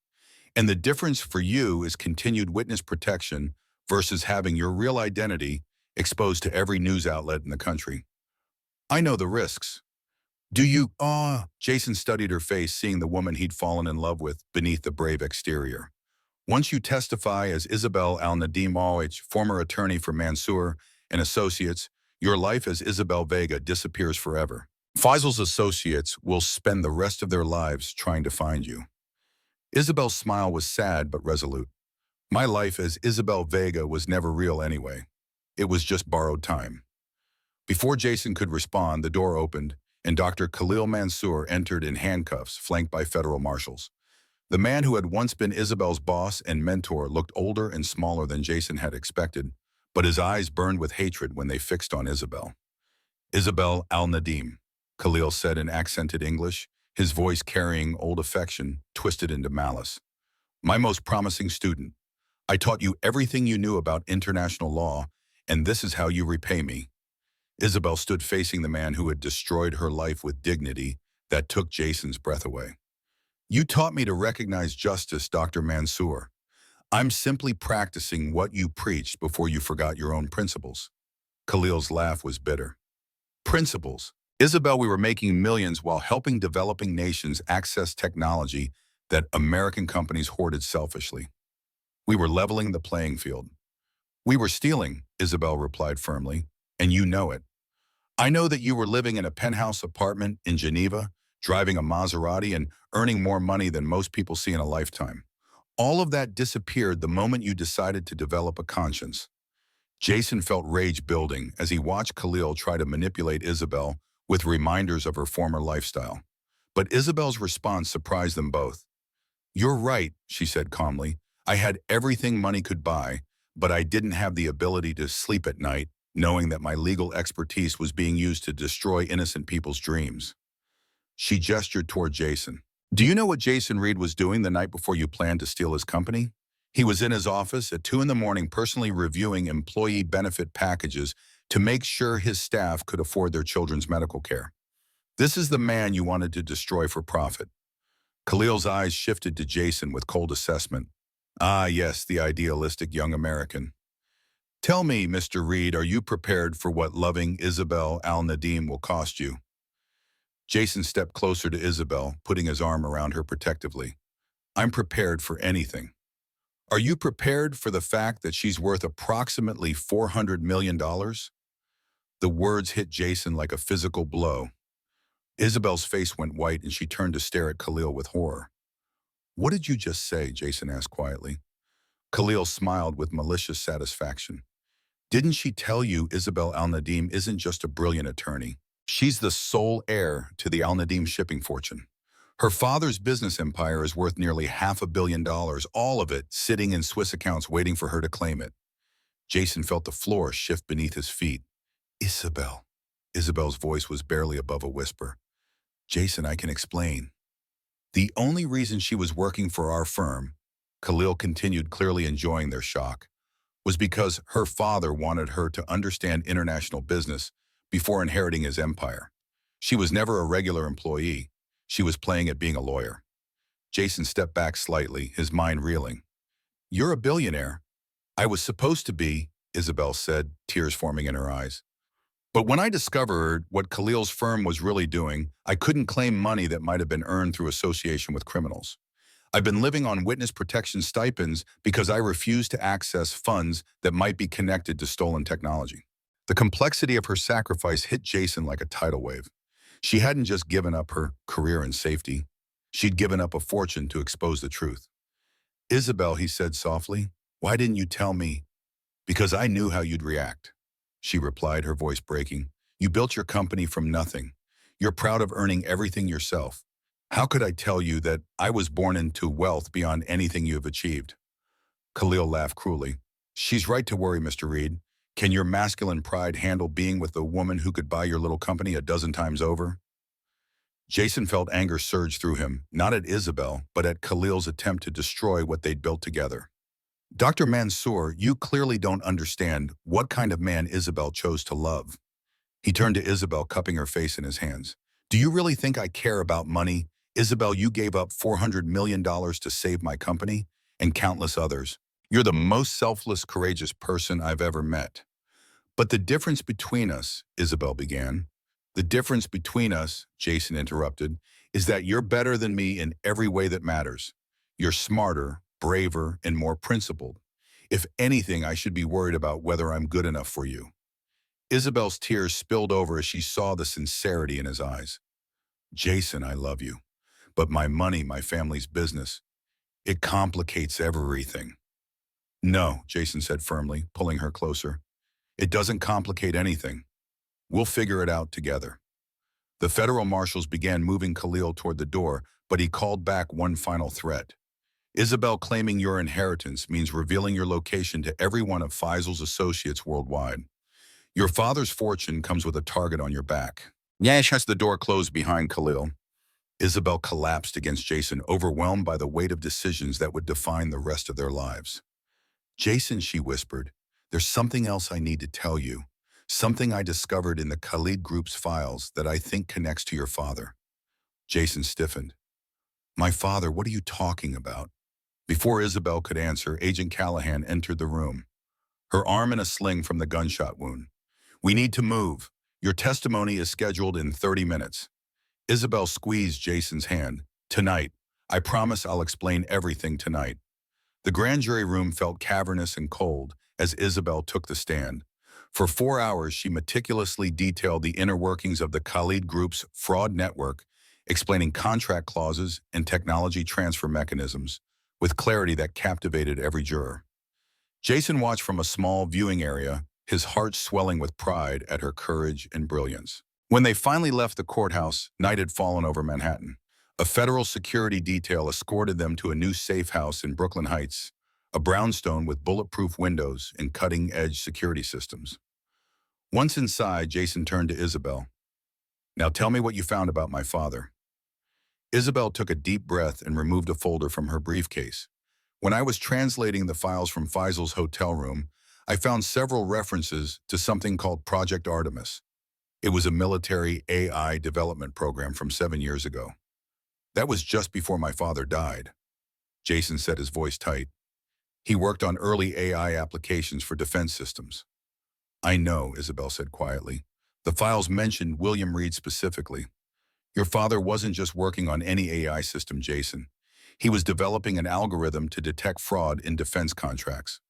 "And the difference for you is continued witness protection versus having your real identity exposed to every news outlet in the country." "I know the risks." "Do you—" Jason studied her face, seeing the woman he'd fallen in love with beneath the brave exterior. "Once you testify as Isabel Al-Nadim Al-H, former attorney for Mansour and Associates, your life as Isabel Vega disappears forever. Faisal's associates will spend the rest of their lives trying to find you." Isabel's smile was sad but resolute. "My life as Isabel Vega was never real anyway. It was just borrowed time." Before Jason could respond, the door opened, and Dr. Khalil Mansour entered in handcuffs, flanked by federal marshals. The man who had once been Isabel's boss and mentor looked older and smaller than Jason had expected, but his eyes burned with hatred when they fixed on Isabel. "Isabel Al-Nadim," Khalil said in accented English, his voice carrying old affection twisted into malice. "My most promising student. I taught you everything you knew about international law, and this is how you repay me." Isabel stood facing the man who had destroyed her life with dignity that took Jason's breath away. "You taught me to recognize justice, Dr. Mansour. I'm simply practicing what you preached before you forgot your own principles." Khalil's laugh was bitter. "Principles? Isabel, we were making millions while helping developing nations access technology that American companies hoarded selfishly. We were leveling the playing field." "We were stealing," Isabel replied firmly, "and you know it. I know that you were living in a penthouse apartment in Geneva, driving a Maserati and earning more money than most people see in a lifetime. All of that disappeared the moment you decided to develop a conscience. Jason felt rage building as he watched Khalil try to manipulate Isabel with reminders of her former lifestyle. But Isabel's response surprised them both. "You're right," she said calmly. "I had everything money could buy, but I didn't have the ability to sleep at night, knowing that my legal expertise was being used to destroy innocent people's dreams." She gestured toward Jason. "Do you know what Jason Reed was doing the night before you planned to steal his company? He was in his office at 2 in the morning personally reviewing employee benefit packages to make sure his staff could afford their children's medical care. This is the man you wanted to destroy for profit." Khalil's eyes shifted to Jason with cold assessment. "Ah, yes, the idealistic young American. Tell me, Mr. Reed, are you prepared for what loving Isabel al-Nadim will cost you?" Jason stepped closer to Isabel, putting his arm around her protectively. "I'm prepared for anything. Are you prepared for the fact that she's worth approximately $400 million? The words hit Jason like a physical blow. Isabel's face went white and she turned to stare at Khalil with horror. "What did you just say?" Jason asked quietly. Khalil smiled with malicious satisfaction. "Didn't she tell you Isabel al-Nadim isn't just a brilliant attorney? She's the sole heir to the al-Nadim shipping fortune. Her father's business empire is worth nearly $500 million, all of it sitting in Swiss accounts waiting for her to claim it." Jason felt the floor shift beneath his feet. "Isabel." Isabel's voice was barely above a whisper. "Jason, I can explain. The only reason she was working for our firm," Khalil continued, clearly enjoying their shock, "was because her father wanted her to understand international business before inheriting his empire. She was never a regular employee. She was playing at being a lawyer." Jason stepped back slightly, his mind reeling. "You're a billionaire." "I was supposed to be," Isabel said, tears forming in her eyes. "But when I discovered what Khalil's firm was really doing, I couldn't claim money that might have been earned through association with criminals. I've been living on witness protection stipends because I refused to access funds that might be connected to stolen technology." The complexity of her sacrifice hit Jason like a tidal wave. She hadn't just given up her career and safety. She'd given up a fortune to expose the truth. "Isabel," he said softly, "why didn't you tell me?" "Because I knew how you'd react," she replied, her voice breaking. "You built your company from nothing. You're proud of earning everything yourself. How could I tell you that I was born into wealth beyond anything you have achieved?" Khalil laughed cruelly. "She's right to worry, Mr. Reed. Can your masculine pride handle being with the woman who could buy your little company a dozen times over?" Jason felt anger surge through him, not at Isabel, but at Khalil's attempt to destroy what they'd built together. "Dr. Mansour, you clearly don't understand what kind of man Isabel chose to love." He turned to Isabel, cupping her face in his hands. "Do you really think I care about money? Isabel, you gave up $400 million to save my company and countless others. You're the most selfless, courageous person I've ever met." "But the difference between us," Isabel began. "The difference between us," Jason interrupted, "is that you're better than me in every way that matters. You're smarter, braver, and more principled. If anything, I should be worried about whether I'm good enough for you." Isabel's tears spilled over as she saw the sincerity in his eyes. "Jason, I love you. But my money, my family's business, it complicates everything." "No," Jason said firmly, pulling her closer. "It doesn't complicate anything. We'll figure it out together." The federal marshals began moving Khalil toward the door, but he called back one final threat. "Isabel, claiming your inheritance means revealing your location to every one of Faisal's associates worldwide. Your father's fortune comes with a target on your back." Yes, as the door closed behind Khalil, Isabel collapsed against Jason, overwhelmed by the weight of decisions that would define the rest of their lives. "Jason," she whispered, "there's something else I need to tell you. Something I discovered in the Khalid Group's files that I think connects to your father." Jason stiffened. "My father, what are you talking about?" Before Isabel could answer, Agent Callahan entered the room, her arm in a sling from the gunshot wound. "We need to move. Your testimony is scheduled in 30 minutes. Isabel squeezed Jason's hand. "Tonight. I promise I'll explain everything tonight." The grand jury room felt cavernous and cold as Isabel took the stand. For 4 hours, she meticulously detailed the inner workings of the Khalid Group's fraud network explaining contract clauses and technology transfer mechanisms with clarity that captivated every juror. Jason watched from a small viewing area, his heart swelling with pride at her courage and brilliance. When they finally left the courthouse, night had fallen over Manhattan. A federal security detail escorted them to a new safe house in Brooklyn Heights, a brownstone with bulletproof windows and cutting-edge security systems. Once inside, Jason turned to Isabel. "Now tell me what you found about my father." Isabel took a deep breath and removed a folder from her briefcase. "When I was translating the files from Faisal's hotel room, I found several references to something called Project Artemis. It was a military AI development program from 7 years ago. That was just before my father died." Jason said, his voice tight. "He worked on early AI applications for defense systems." "I know," Isabel said quietly. "The files mentioned William Reed specifically. Your father wasn't just working on any AI system, Jason. He was developing an algorithm to detect fraud in defense contracts."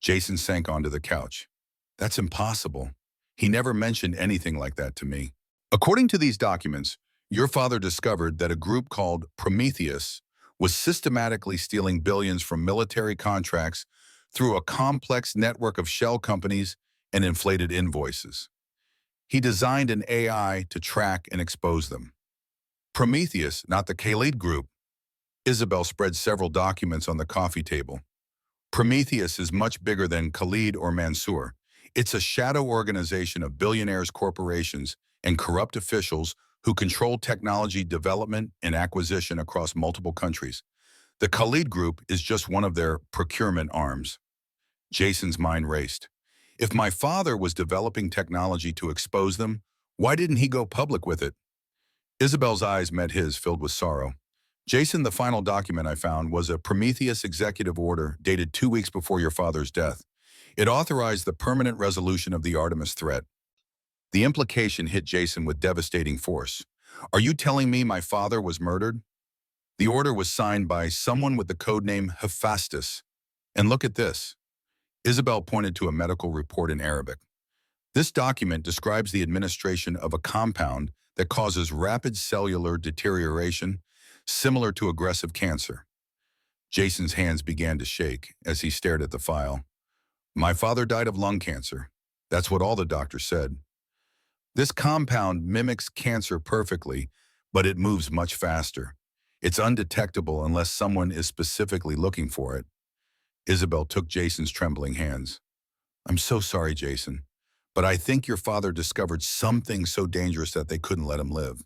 Jason sank onto the couch. "That's impossible. He never mentioned anything like that to me." "According to these documents, your father discovered that a group called Prometheus was systematically stealing billions from military contracts through a complex network of shell companies and inflated invoices. He designed an AI to track and expose them. Prometheus, not the Khalid group." Isabel spread several documents on the coffee table. "Prometheus is much bigger than Khalid or Mansour. It's a shadow organization of billionaires, corporations, and corrupt officials who control technology development and acquisition across multiple countries. The Khalid group is just one of their procurement arms." Jason's mind raced. If my father was developing technology to expose them, why didn't he go public with it? Isabel's eyes met his, filled with sorrow. "Jason, the final document I found was a Prometheus executive order dated 2 weeks before your father's death. It authorized the permanent resolution of the Artemis threat." The implication hit Jason with devastating force. "Are you telling me my father was murdered?" "The order was signed by someone with the codename Hephaestus. And look at this." Isabel pointed to a medical report in Arabic. "This document describes the administration of a compound that causes rapid cellular deterioration, similar to aggressive cancer." Jason's hands began to shake as he stared at the file. "My father died of lung cancer. That's what all the doctors said. This compound mimics cancer perfectly, but it moves much faster. It's undetectable unless someone is specifically looking for it." Isabel took Jason's trembling hands. "I'm so sorry, Jason, but I think your father discovered something so dangerous that they couldn't let him live."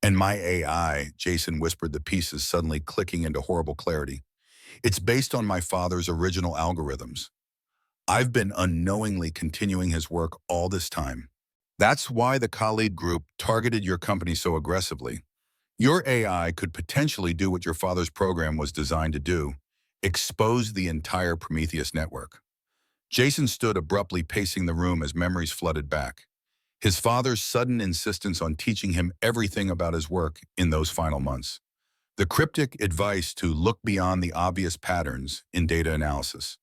"And my AI," Jason whispered, the pieces suddenly clicking into horrible clarity. "It's based on my father's original algorithms. I've been unknowingly continuing his work all this time. That's why the Khalid group targeted your company so aggressively. Your AI could potentially do what your father's program was designed to do: expose the entire Prometheus network." Jason stood abruptly, pacing the room as memories flooded back. His father's sudden insistence on teaching him everything about his work in those final months. The cryptic advice to look beyond the obvious patterns in data analysis.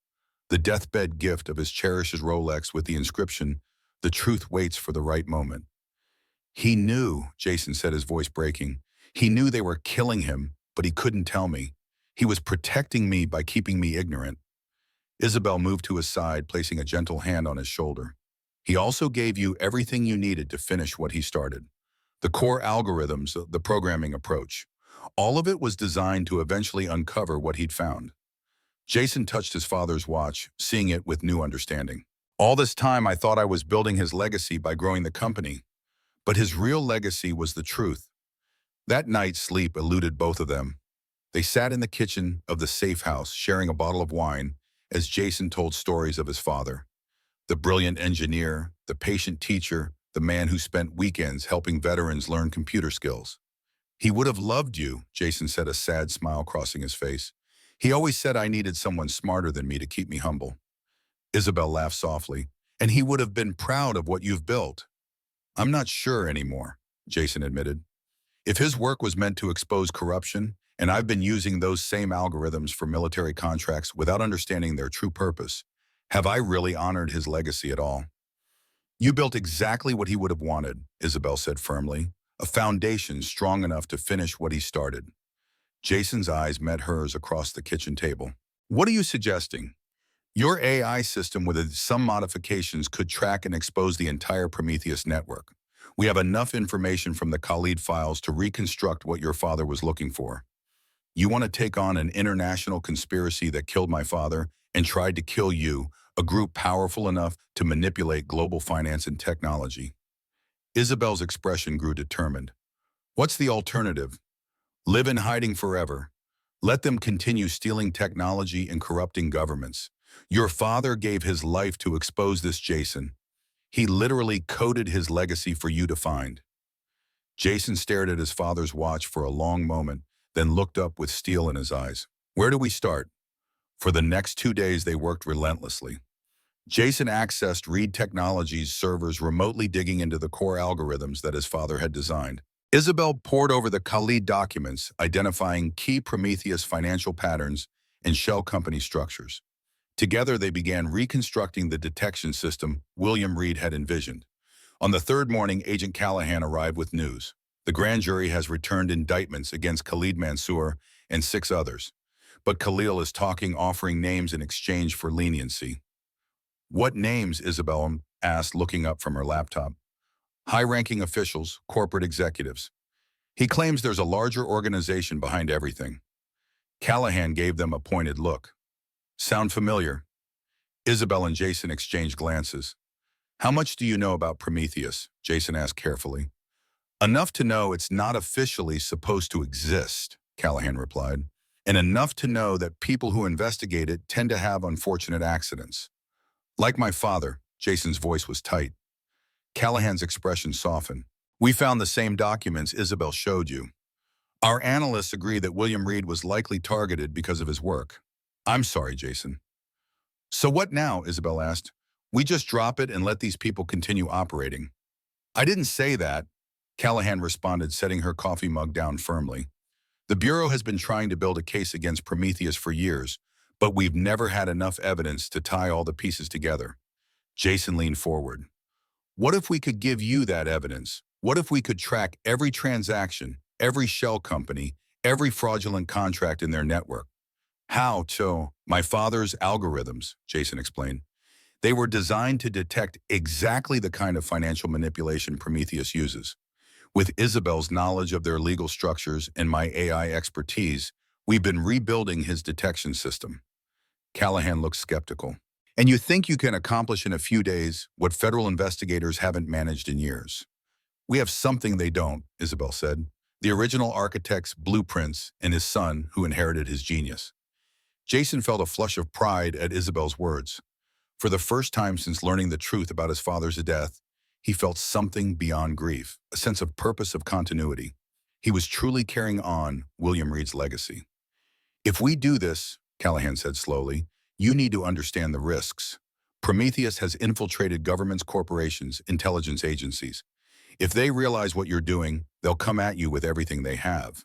The deathbed gift of his cherished Rolex with the inscription, "The truth waits for the right moment." "He knew," Jason said, his voice breaking. "He knew they were killing him, but he couldn't tell me. He was protecting me by keeping me ignorant." Isabel moved to his side, placing a gentle hand on his shoulder. "He also gave you everything you needed to finish what he started. The core algorithms, the programming approach. All of it was designed to eventually uncover what he'd found." Jason touched his father's watch, seeing it with new understanding. "All this time I thought I was building his legacy by growing the company, but his real legacy was the truth." That night, sleep eluded both of them. They sat in the kitchen of the safe house, sharing a bottle of wine, as Jason told stories of his father. The brilliant engineer, the patient teacher, the man who spent weekends helping veterans learn computer skills. "He would have loved you," Jason said, a sad smile crossing his face. "He always said I needed someone smarter than me to keep me humble." Isabel laughed softly. "And he would have been proud of what you've built." "I'm not sure anymore," Jason admitted. "If his work was meant to expose corruption, and I've been using those same algorithms for military contracts without understanding their true purpose, have I really honored his legacy at all?" "You built exactly what he would have wanted," Isabel said firmly. a foundation strong enough to finish what he started. Jason's eyes met hers across the kitchen table. What are you suggesting? Your AI system with some modifications could track and expose the entire Prometheus network. We have enough information from the Khalid files to reconstruct what your father was looking for. You want to take on an international conspiracy that killed my father and tried to kill you, a group powerful enough to manipulate global finance and technology. Isabel's expression grew determined. What's the alternative? Live in hiding forever. Let them continue stealing technology and corrupting governments. Your father gave his life to expose this, Jason. He literally coded his legacy for you to find. Jason stared at his father's watch for a long moment, then looked up with steel in his eyes. Where do we start? For the next 2 days, they worked relentlessly. Jason accessed Reed Technologies' servers, remotely digging into the core algorithms that his father had designed. Isabel pored over the Khalid documents, identifying key Prometheus financial patterns and shell company structures. Together, they began reconstructing the detection system William Reed had envisioned. On the third morning, Agent Callahan arrived with news. The grand jury has returned indictments against Khalid Mansour and 6 others. But Khalil is talking, offering names in exchange for leniency. What names? Isabel asked, looking up from her laptop. High-ranking officials, corporate executives. He claims there's a larger organization behind everything. Callahan gave them a pointed look. Sound familiar? Isabel and Jason exchanged glances. How much do you know about Prometheus? Jason asked carefully. Enough to know it's not officially supposed to exist, Callahan replied, and enough to know that people who investigate it tend to have unfortunate accidents. Like my father, Jason's voice was tight. Callahan's expression softened. We found the same documents Isabel showed you. Our analysts agree that William Reed was likely targeted because of his work. I'm sorry, Jason. So what now? Isabel asked. We just drop it and let these people continue operating. I didn't say that, Callahan responded, setting her coffee mug down firmly. The Bureau has been trying to build a case against Prometheus for years, but we've never had enough evidence to tie all the pieces together. Jason leaned forward. What if we could give you that evidence? What if we could track every transaction, every shell company, every fraudulent contract in their network? How? So, my father's algorithms, Jason explained. They were designed to detect exactly the kind of financial manipulation Prometheus uses. With Isabel's knowledge of their legal structures and my AI expertise, we've been rebuilding his detection system. Callahan looked skeptical. And you think you can accomplish in a few days what federal investigators haven't managed in years? We have something they don't, Isabel said. The original architect's blueprints and his son, who inherited his genius. Jason felt a flush of pride at Isabel's words. For the first time since learning the truth about his father's death, he felt something beyond grief, a sense of purpose, of continuity. He was truly carrying on William Reed's legacy. If we do this, Callahan said slowly, you need to understand the risks. Prometheus has infiltrated governments, corporations, intelligence agencies. If they realize what you're doing, they'll come at you with everything they have.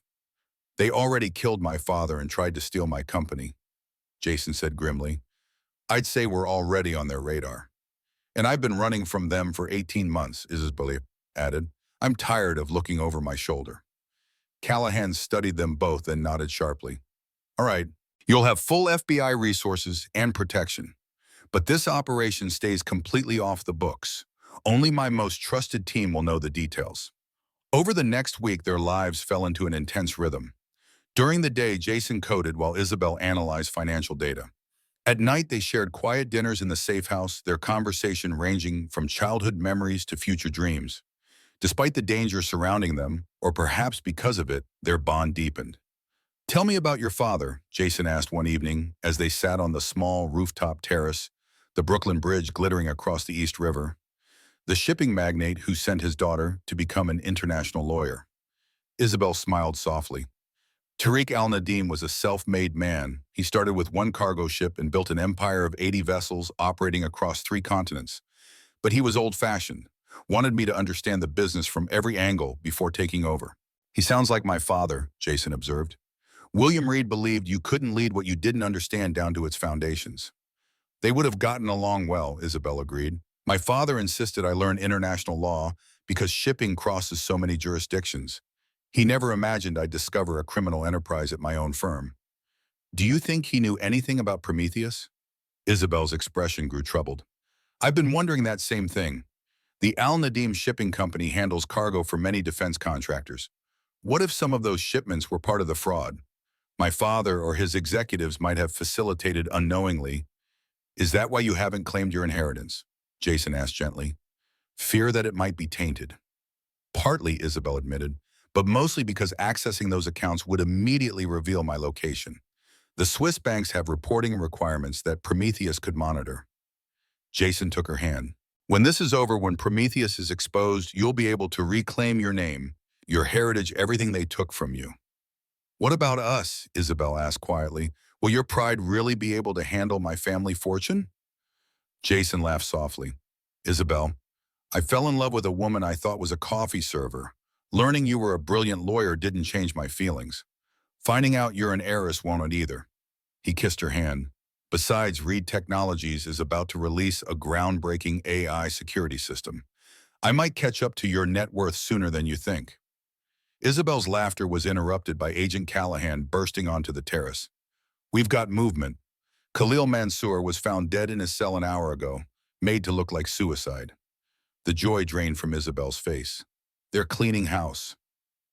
They already killed my father and tried to steal my company, Jason said grimly. I'd say we're already on their radar. And I've been running from them for 18 months, Isabel added. I'm tired of looking over my shoulder. Callahan studied them both and nodded sharply. All right, you'll have full FBI resources and protection. But this operation stays completely off the books. Only my most trusted team will know the details. Over the next week, their lives fell into an intense rhythm. During the day, Jason coded while Isabel analyzed financial data. At night, they shared quiet dinners in the safe house, their conversation ranging from childhood memories to future dreams. Despite the danger surrounding them, or perhaps because of it, their bond deepened. Tell me about your father, Jason asked one evening as they sat on the small rooftop terrace, the Brooklyn Bridge glittering across the East River. The shipping magnate who sent his daughter to become an international lawyer. Isabel smiled softly. Tariq al-Nadim was a self-made man. He started with one cargo ship and built an empire of 80 vessels operating across 3 continents. But he was old-fashioned, wanted me to understand the business from every angle before taking over. He sounds like my father, Jason observed. William Reed believed you couldn't lead what you didn't understand down to its foundations. They would have gotten along well, Isabel agreed. My father insisted I learn international law because shipping crosses so many jurisdictions. He never imagined I'd discover a criminal enterprise at my own firm. Do you think he knew anything about Prometheus? Isabel's expression grew troubled. I've been wondering that same thing. The Al Nadim Shipping Company handles cargo for many defense contractors. What if some of those shipments were part of the fraud? My father or his executives might have facilitated unknowingly. Is that why you haven't claimed your inheritance? Jason asked gently. Fear that it might be tainted. Partly, Isabel admitted, but mostly because accessing those accounts would immediately reveal my location. The Swiss banks have reporting requirements that Prometheus could monitor. Jason took her hand. When this is over, when Prometheus is exposed, you'll be able to reclaim your name, your heritage, everything they took from you. What about us? Isabel asked quietly. Will your pride really be able to handle my family fortune? Jason laughed softly. Isabel, I fell in love with a woman I thought was a coffee server. Learning you were a brilliant lawyer didn't change my feelings. Finding out you're an heiress won't either. He kissed her hand. Besides, Reed Technologies is about to release a groundbreaking AI security system. I might catch up to your net worth sooner than you think. Isabel's laughter was interrupted by Agent Callahan bursting onto the terrace. We've got movement. Khalil Mansour was found dead in his cell an hour ago, made to look like suicide. The joy drained from Isabel's face. They're cleaning house.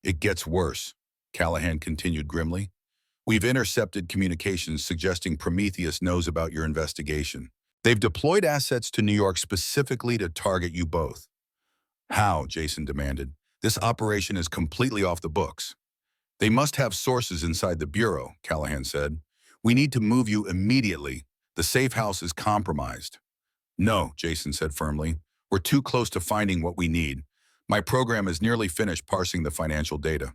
It gets worse, Callahan continued grimly. We've intercepted communications suggesting Prometheus knows about your investigation. They've deployed assets to New York specifically to target you both. How? Jason demanded. This operation is completely off the books. They must have sources inside the Bureau, Callahan said. We need to move you immediately. The safe house is compromised. No, Jason said firmly. We're too close to finding what we need. My program is nearly finished parsing the financial data.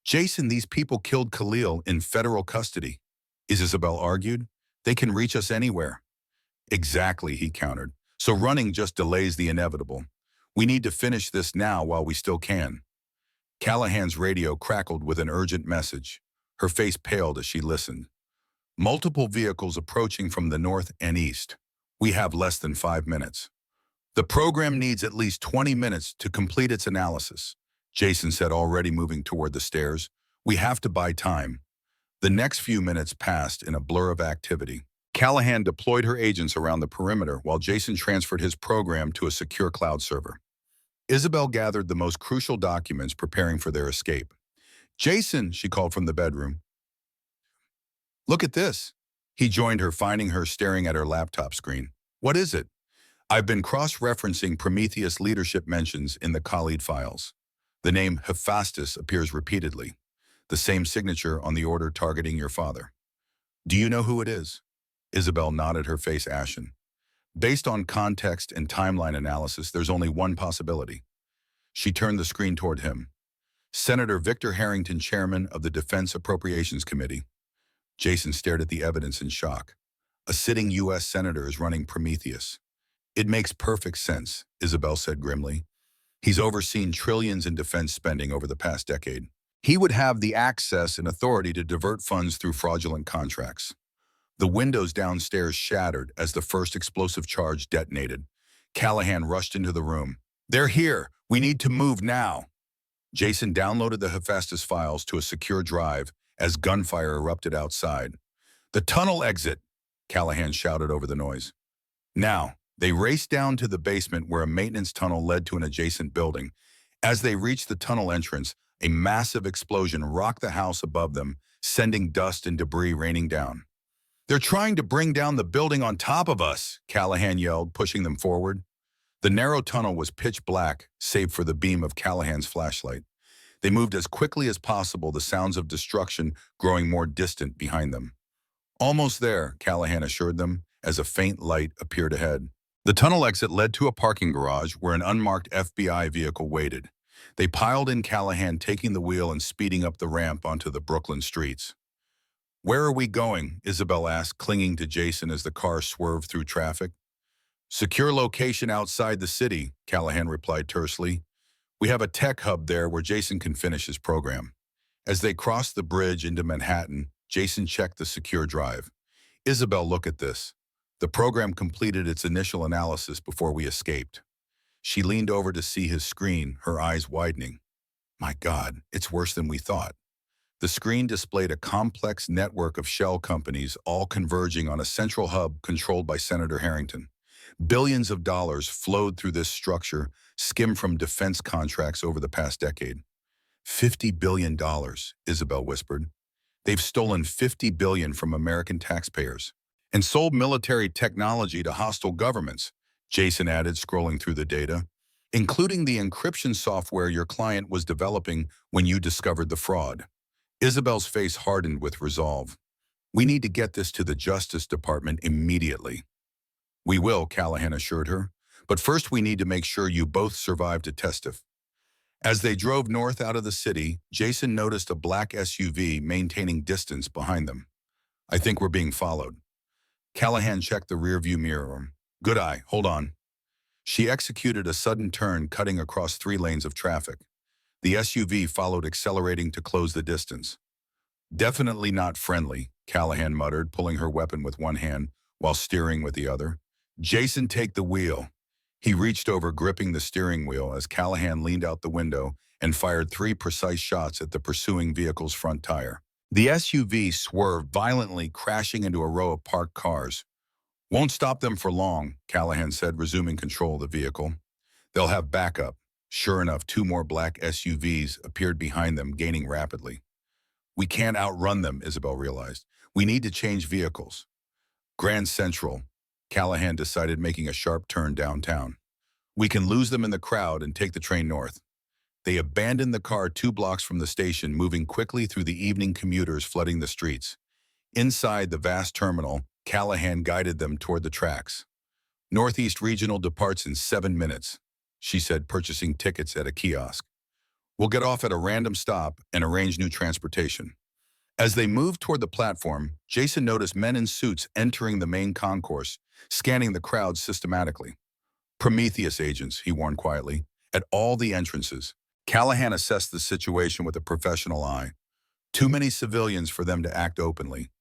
Jason, these people killed Khalil in federal custody. Isabel argued. They can reach us anywhere. Exactly, he countered. So running just delays the inevitable. We need to finish this now while we still can. Callahan's radio crackled with an urgent message. Her face paled as she listened. Multiple vehicles approaching from the north and east. We have less than 5 minutes. The program needs at least 20 minutes to complete its analysis, Jason said, already moving toward the stairs. We have to buy time. The next few minutes passed in a blur of activity. Callahan deployed her agents around the perimeter while Jason transferred his program to a secure cloud server. Isabel gathered the most crucial documents preparing for their escape. Jason, she called from the bedroom. Look at this. He joined her, finding her staring at her laptop screen. What is it? I've been cross-referencing Prometheus leadership mentions in the Khalid files. The name Hephaestus appears repeatedly, the same signature on the order targeting your father. Do you know who it is? Isabel nodded, her face ashen. Based on context and timeline analysis, there's only one possibility. She turned the screen toward him. Senator Victor Harrington, chairman of the Defense Appropriations Committee. Jason stared at the evidence in shock. A sitting U.S. senator is running Prometheus. It makes perfect sense, Isabel said grimly. He's overseen trillions in defense spending over the past decade. He would have the access and authority to divert funds through fraudulent contracts. The windows downstairs shattered as the first explosive charge detonated. Callahan rushed into the room. They're here. We need to move now. Jason downloaded the Hephaestus files to a secure drive as gunfire erupted outside. The tunnel exit, Callahan shouted over the noise. Now, they raced down to the basement where a maintenance tunnel led to an adjacent building. As they reached the tunnel entrance, a massive explosion rocked the house above them, sending dust and debris raining down. They're trying to bring down the building on top of us, Callahan yelled, pushing them forward. The narrow tunnel was pitch black, save for the beam of Callahan's flashlight. They moved as quickly as possible, the sounds of destruction growing more distant behind them. Almost there, Callahan assured them, as a faint light appeared ahead. The tunnel exit led to a parking garage where an unmarked FBI vehicle waited. They piled in, Callahan taking the wheel and speeding up the ramp onto the Brooklyn streets. Where are we going? Isabel asked, clinging to Jason as the car swerved through traffic. Secure location outside the city, Callahan replied tersely. We have a tech hub there where Jason can finish his program. As they crossed the bridge into Manhattan, Jason checked the secure drive. Isabel, look at this. The program completed its initial analysis before we escaped. She leaned over to see his screen, her eyes widening. My God, it's worse than we thought. The screen displayed a complex network of shell companies all converging on a central hub controlled by Senator Harrington. Billions of dollars flowed through this structure, skimmed from defense contracts over the past decade. $50 billion, Isabel whispered. They've stolen $50 billion from American taxpayers and sold military technology to hostile governments, Jason added, scrolling through the data, including the encryption software your client was developing when you discovered the fraud. Isabel's face hardened with resolve. We need to get this to the Justice Department immediately. We will, Callahan assured her, but first we need to make sure you both survive to testify. As they drove north out of the city, Jason noticed a black SUV maintaining distance behind them. I think we're being followed. Callahan checked the rearview mirror. Good eye, hold on. She executed a sudden turn, cutting across 3 lanes of traffic. The SUV followed, accelerating to close the distance. Definitely not friendly, Callahan muttered, pulling her weapon with one hand while steering with the other. Jason, take the wheel. He reached over, gripping the steering wheel as Callahan leaned out the window and fired 3 precise shots at the pursuing vehicle's front tire. The SUV swerved violently, crashing into a row of parked cars. Won't stop them for long, Callahan said, resuming control of the vehicle. They'll have backup. Sure enough, 2 more black SUVs appeared behind them, gaining rapidly. We can't outrun them, Isabel realized. We need to change vehicles. Grand Central, Callahan decided, making a sharp turn downtown. We can lose them in the crowd and take the train north. They abandoned the car 2 blocks from the station, moving quickly through the evening commuters flooding the streets. Inside the vast terminal, Callahan guided them toward the tracks. Northeast Regional departs in 7 minutes, she said, purchasing tickets at a kiosk. We'll get off at a random stop and arrange new transportation. As they moved toward the platform, Jason noticed men in suits entering the main concourse, scanning the crowd systematically. Prometheus agents, he warned quietly, at all the entrances. Callahan assessed the situation with a professional eye. Too many civilians for them to act openly.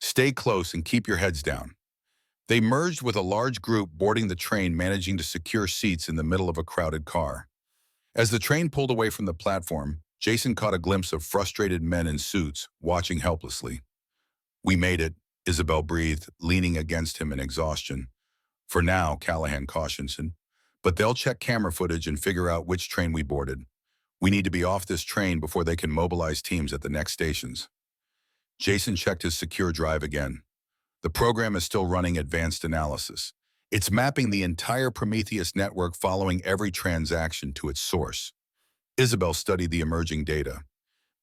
Stay close and keep your heads down. They merged with a large group boarding the train, managing to secure seats in the middle of a crowded car. As the train pulled away from the platform, Jason caught a glimpse of frustrated men in suits, watching helplessly. We made it, Isabel breathed, leaning against him in exhaustion. For now, Callahan cautioned him, but they'll check camera footage and figure out which train we boarded. We need to be off this train before they can mobilize teams at the next stations. Jason checked his secure drive again. The program is still running advanced analysis. It's mapping the entire Prometheus network, following every transaction to its source. Isabel studied the emerging data.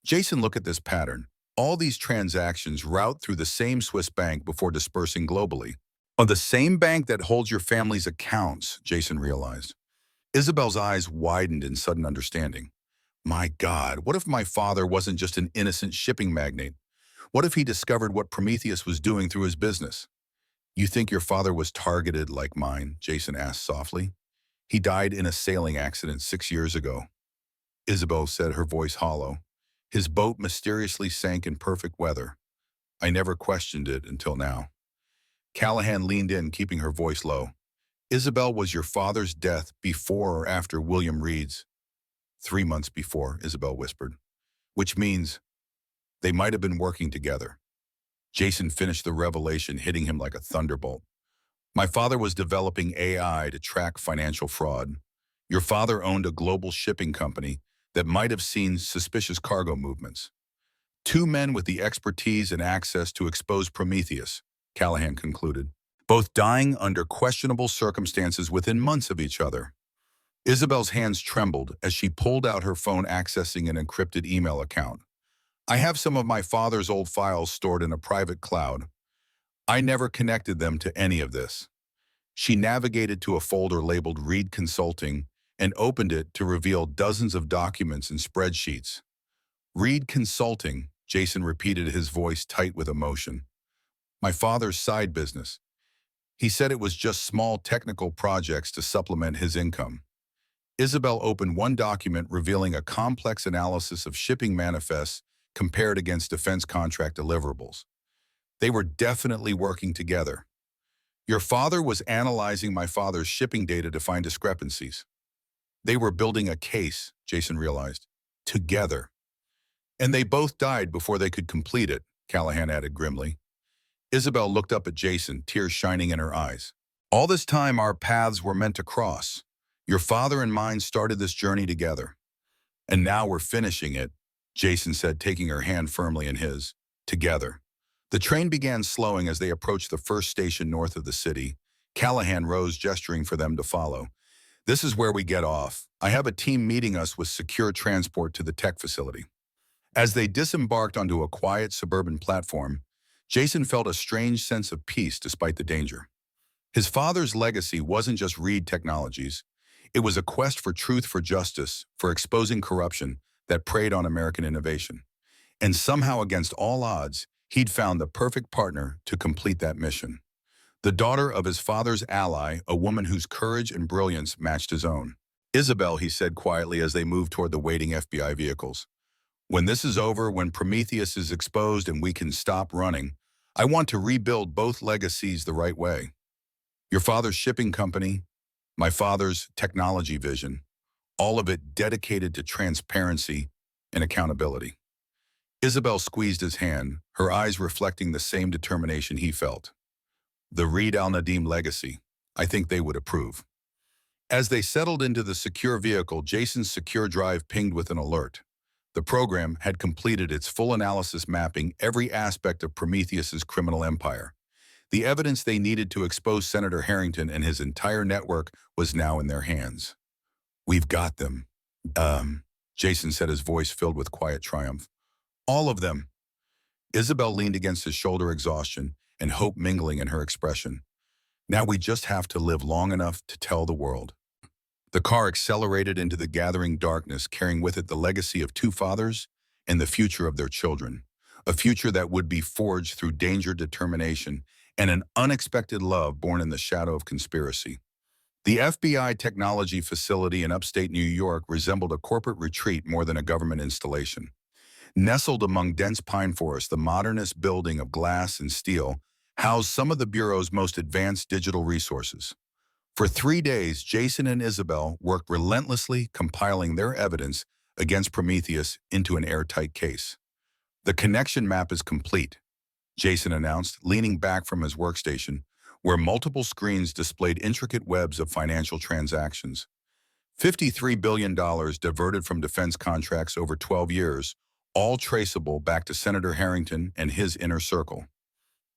Jason, look at this pattern. All these transactions route through the same Swiss bank before dispersing globally. On the same bank that holds your family's accounts, Jason realized. Isabel's eyes widened in sudden understanding. My God, what if my father wasn't just an innocent shipping magnate? What if he discovered what Prometheus was doing through his business? You think your father was targeted like mine? Jason asked softly. He died in a sailing accident 6 years ago. Isabel said, her voice hollow. His boat mysteriously sank in perfect weather. I never questioned it until now. Callahan leaned in, keeping her voice low. Isabel, was your father's death before or after William Reed's? 3 months before, Isabel whispered. Which means they might have been working together. Jason finished the revelation, hitting him like a thunderbolt. My father was developing AI to track financial fraud. Your father owned a global shipping company that might have seen suspicious cargo movements. 2 men with the expertise and access to expose Prometheus, Callahan concluded, both dying under questionable circumstances within months of each other. Isabel's hands trembled as she pulled out her phone, accessing an encrypted email account. I have some of my father's old files stored in a private cloud. I never connected them to any of this. She navigated to a folder labeled Reed Consulting and opened it to reveal dozens of documents and spreadsheets. Reed Consulting, Jason repeated, his voice tight with emotion. My father's side business. He said it was just small technical projects to supplement his income. Isabel opened one document revealing a complex analysis of shipping manifests compared against defense contract deliverables. They were definitely working together. Your father was analyzing my father's shipping data to find discrepancies. They were building a case, Jason realized, together. And they both died before they could complete it, Callahan added grimly. Isabel looked up at Jason, tears shining in her eyes. All this time our paths were meant to cross. Your father and mine started this journey together. And now we're finishing it, Jason said, taking her hand firmly in his. Together. The train began slowing as they approached the first station north of the city. Callahan rose, gesturing for them to follow. This is where we get off. I have a team meeting us with secure transport to the tech facility. As they disembarked onto a quiet suburban platform, Jason felt a strange sense of peace despite the danger. His father's legacy wasn't just Reed Technologies. It was a quest for truth, for justice, for exposing corruption that preyed on American innovation. And somehow, against all odds, he'd found the perfect partner to complete that mission. The daughter of his father's ally, a woman whose courage and brilliance matched his own. Isabel, he said quietly as they moved toward the waiting FBI vehicles. When this is over, when Prometheus is exposed and we can stop running, I want to rebuild both legacies the right way. Your father's shipping company, my father's technology vision, all of it dedicated to transparency and accountability. Isabel squeezed his hand, her eyes reflecting the same determination he felt. The Reed Al-Nadim legacy, I think they would approve. As they settled into the secure vehicle, Jason's secure drive pinged with an alert. The program had completed its full analysis, mapping every aspect of Prometheus's criminal empire. The evidence they needed to expose Senator Harrington and his entire network was now in their hands. We've got them. Jason said, his voice filled with quiet triumph. All of them. Isabel leaned against his shoulder, exhaustion and hope mingling in her expression. Now we just have to live long enough to tell the world. The car accelerated into the gathering darkness, carrying with it the legacy of two fathers and the future of their children. A future that would be forged through danger, determination, and an unexpected love born in the shadow of conspiracy. The FBI technology facility in upstate New York resembled a corporate retreat more than a government installation. Nestled among dense pine forests, the modernist building of glass and steel housed some of the Bureau's most advanced digital resources. For 3 days, Jason and Isabel worked relentlessly, compiling their evidence against Prometheus into an airtight case. The connection map is complete, Jason announced, leaning back from his workstation, where multiple screens displayed intricate webs of financial transactions. $53 billion diverted from defense contracts over 12 years, all traceable back to Senator Harrington and his inner circle.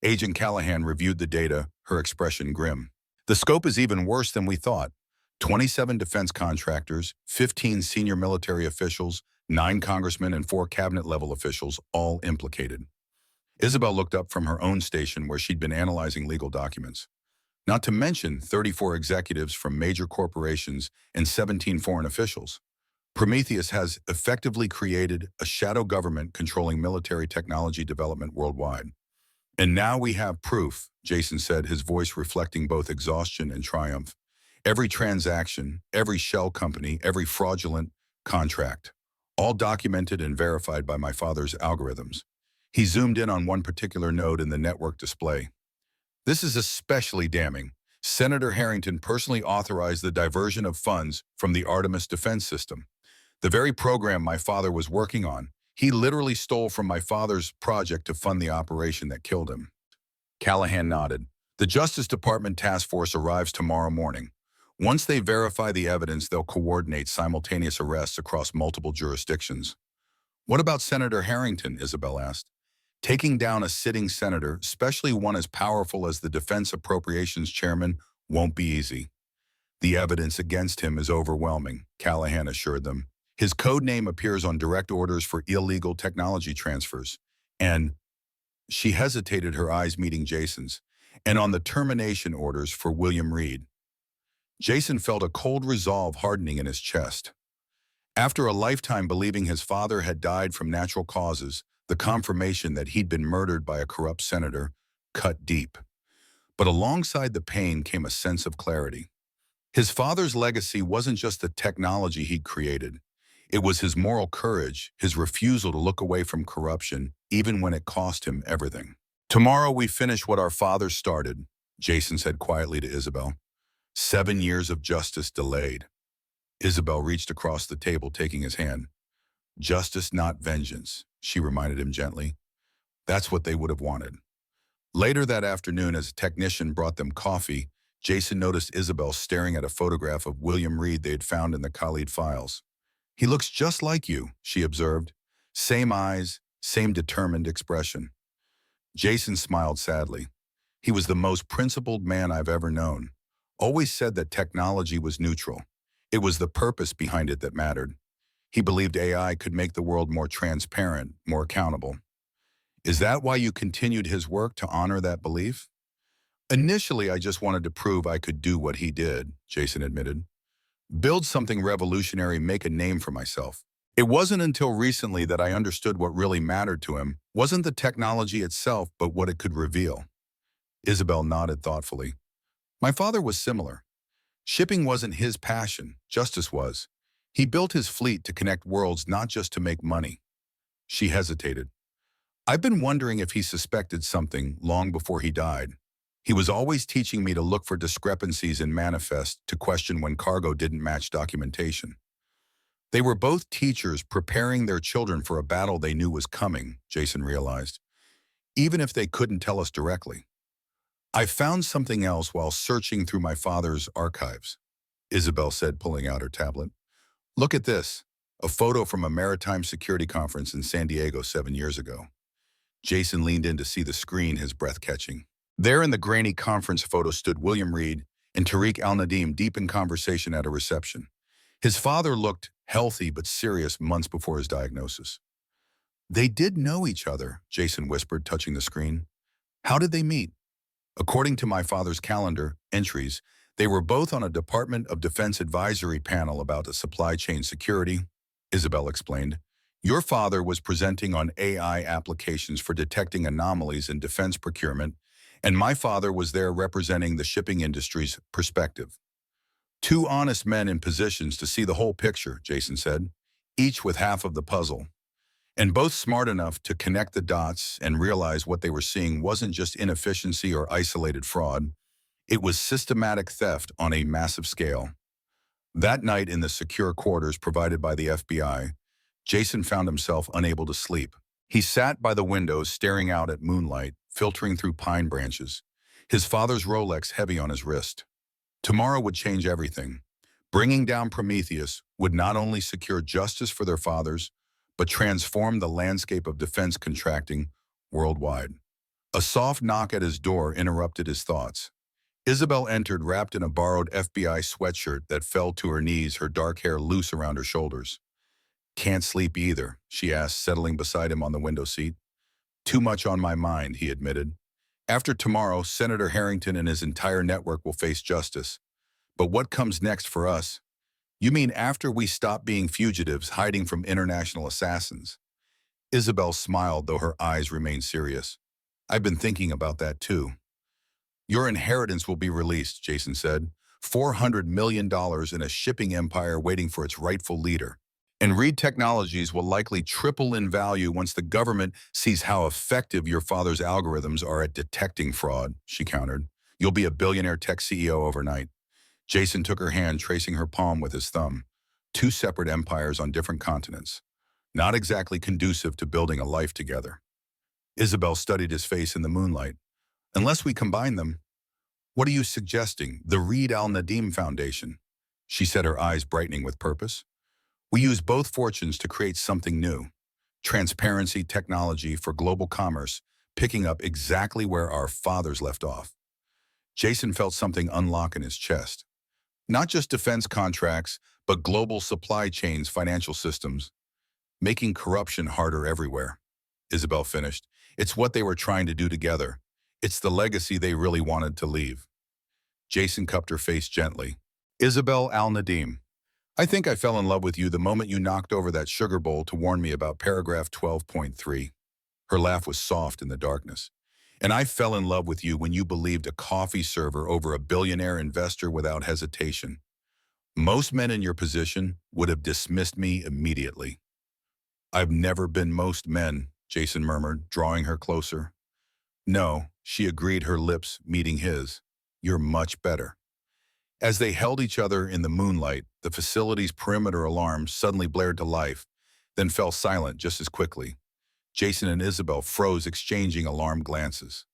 Agent Callahan reviewed the data, her expression grim. The scope is even worse than we thought. 27 defense contractors, 15 senior military officials, 9 congressmen, and 4 cabinet-level officials, all implicated. Isabel looked up from her own station where she'd been analyzing legal documents. Not to mention 34 executives from major corporations and 17 foreign officials. Prometheus has effectively created a shadow government controlling military technology development worldwide. And now we have proof, Jason said, his voice reflecting both exhaustion and triumph. Every transaction, every shell company, every fraudulent contract, all documented and verified by my father's algorithms. He zoomed in on one particular node in the network display. This is especially damning. Senator Harrington personally authorized the diversion of funds from the Artemis defense system. The very program my father was working on. He literally stole from my father's project to fund the operation that killed him. Callahan nodded. The Justice Department task force arrives tomorrow morning. Once they verify the evidence, they'll coordinate simultaneous arrests across multiple jurisdictions. What about Senator Harrington? Isabel asked. Taking down a sitting senator, especially one as powerful as the Defense Appropriations Chairman, won't be easy. The evidence against him is overwhelming, Callahan assured them. His code name appears on direct orders for illegal technology transfers. And she hesitated, her eyes meeting Jason's. And on the termination orders for William Reed. Jason felt a cold resolve hardening in his chest. After a lifetime believing his father had died from natural causes, the confirmation that he'd been murdered by a corrupt senator cut deep. But alongside the pain came a sense of clarity. His father's legacy wasn't just the technology he'd created. It was his moral courage, his refusal to look away from corruption, even when it cost him everything. Tomorrow we finish what our father started, Jason said quietly to Isabel. 7 years of justice delayed. Isabel reached across the table, taking his hand. Justice, not vengeance, she reminded him gently. That's what they would have wanted. Later that afternoon, as a technician brought them coffee, Jason noticed Isabel staring at a photograph of William Reed they had found in the Khalid files. He looks just like you, she observed. Same eyes, same determined expression. Jason smiled sadly. He was the most principled man I've ever known. Always said that technology was neutral. It was the purpose behind it that mattered. He believed AI could make the world more transparent, more accountable. Is that why you continued his work, to honor that belief? Initially, I just wanted to prove I could do what he did, Jason admitted. Build something revolutionary, make a name for myself. It wasn't until recently that I understood what really mattered to him wasn't the technology itself, but what it could reveal. Isabel nodded thoughtfully. My father was similar. Shipping wasn't his passion, justice was. He built his fleet to connect worlds, not just to make money. She hesitated. I've been wondering if he suspected something long before he died. He was always teaching me to look for discrepancies in manifest, to question when cargo didn't match documentation. They were both teachers preparing their children for a battle they knew was coming, Jason realized, even if they couldn't tell us directly. I found something else while searching through my father's archives, Isabel said, pulling out her tablet. Look at this, a photo from a maritime security conference in San Diego 7 years ago. Jason leaned in to see the screen, his breath catching. There in the grainy conference photo stood William Reed and Tariq Al-Nadim, deep in conversation at a reception. His father looked healthy but serious months before his diagnosis. They did know each other, Jason whispered, touching the screen. How did they meet? According to my father's calendar entries, they were both on a Department of Defense advisory panel about supply chain security, Isabel explained. Your father was presenting on AI applications for detecting anomalies in defense procurement, and my father was there representing the shipping industry's perspective. Two honest men in positions to see the whole picture, Jason said, each with half of the puzzle, and both smart enough to connect the dots and realize what they were seeing wasn't just inefficiency or isolated fraud. It was systematic theft on a massive scale. That night in the secure quarters provided by the FBI, Jason found himself unable to sleep. He sat by the window staring out at moonlight, filtering through pine branches, his father's Rolex heavy on his wrist. Tomorrow would change everything. Bringing down Prometheus would not only secure justice for their fathers, but transform the landscape of defense contracting worldwide. A soft knock at his door interrupted his thoughts. Isabel entered, wrapped in a borrowed FBI sweatshirt that fell to her knees, her dark hair loose around her shoulders. Can't sleep either, she asked, settling beside him on the window seat. Too much on my mind, he admitted. After tomorrow, Senator Harrington and his entire network will face justice. But what comes next for us? You mean after we stop being fugitives hiding from international assassins? Isabel smiled, though her eyes remained serious. I've been thinking about that too. Your inheritance will be released, Jason said. $400 million in a shipping empire waiting for its rightful leader. And Reed Technologies will likely triple in value once the government sees how effective your father's algorithms are at detecting fraud, she countered. You'll be a billionaire tech CEO overnight. Jason took her hand, tracing her palm with his thumb. Two separate empires on different continents. Not exactly conducive to building a life together. Isabel studied his face in the moonlight. Unless we combine them, what are you suggesting? The Reed Al-Nadim Foundation, she said, her eyes brightening with purpose. We use both fortunes to create something new. Transparency technology for global commerce, picking up exactly where our fathers left off. Jason felt something unlock in his chest. Not just defense contracts, but global supply chains, financial systems, making corruption harder everywhere. Isabel finished. It's what they were trying to do together. It's the legacy they really wanted to leave. Jason cupped her face gently. Isabel Al-Nadim, I think I fell in love with you the moment you knocked over that sugar bowl to warn me about paragraph 12.3. Her laugh was soft in the darkness. And I fell in love with you when you believed a coffee server over a billionaire investor without hesitation. Most men in your position would have dismissed me immediately. I've never been most men, Jason murmured, drawing her closer. No, she agreed, her lips meeting his. You're much better. As they held each other in the moonlight, the facility's perimeter alarm suddenly blared to life, then fell silent just as quickly. Jason and Isabel froze, exchanging alarmed glances.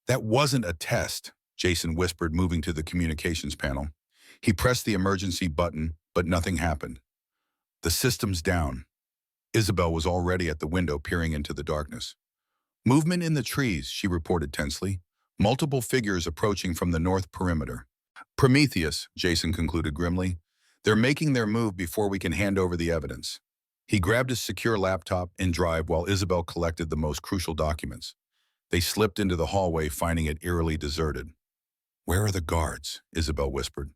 That wasn't a test, Jason whispered, moving to the communications panel. He pressed the emergency button, but nothing happened. The system's down. Isabel was already at the window, peering into the darkness. Movement in the trees, she reported tensely. Multiple figures approaching from the north perimeter. Prometheus, Jason concluded grimly. They're making their move before we can hand over the evidence. He grabbed his secure laptop and drive while Isabel collected the most crucial documents. They slipped into the hallway, finding it eerily deserted. Where are the guards? Isabel whispered.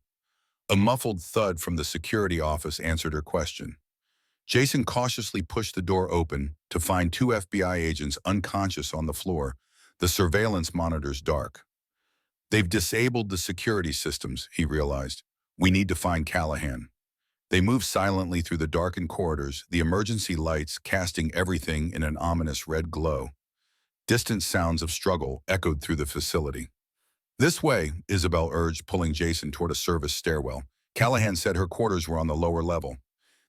A muffled thud from the security office answered her question. Jason cautiously pushed the door open to find two FBI agents unconscious on the floor, the surveillance monitors dark. They've disabled the security systems, he realized. We need to find Callahan. They moved silently through the darkened corridors, the emergency lights casting everything in an ominous red glow. Distant sounds of struggle echoed through the facility. This way, Isabel urged, pulling Jason toward a service stairwell. Callahan said her quarters were on the lower level.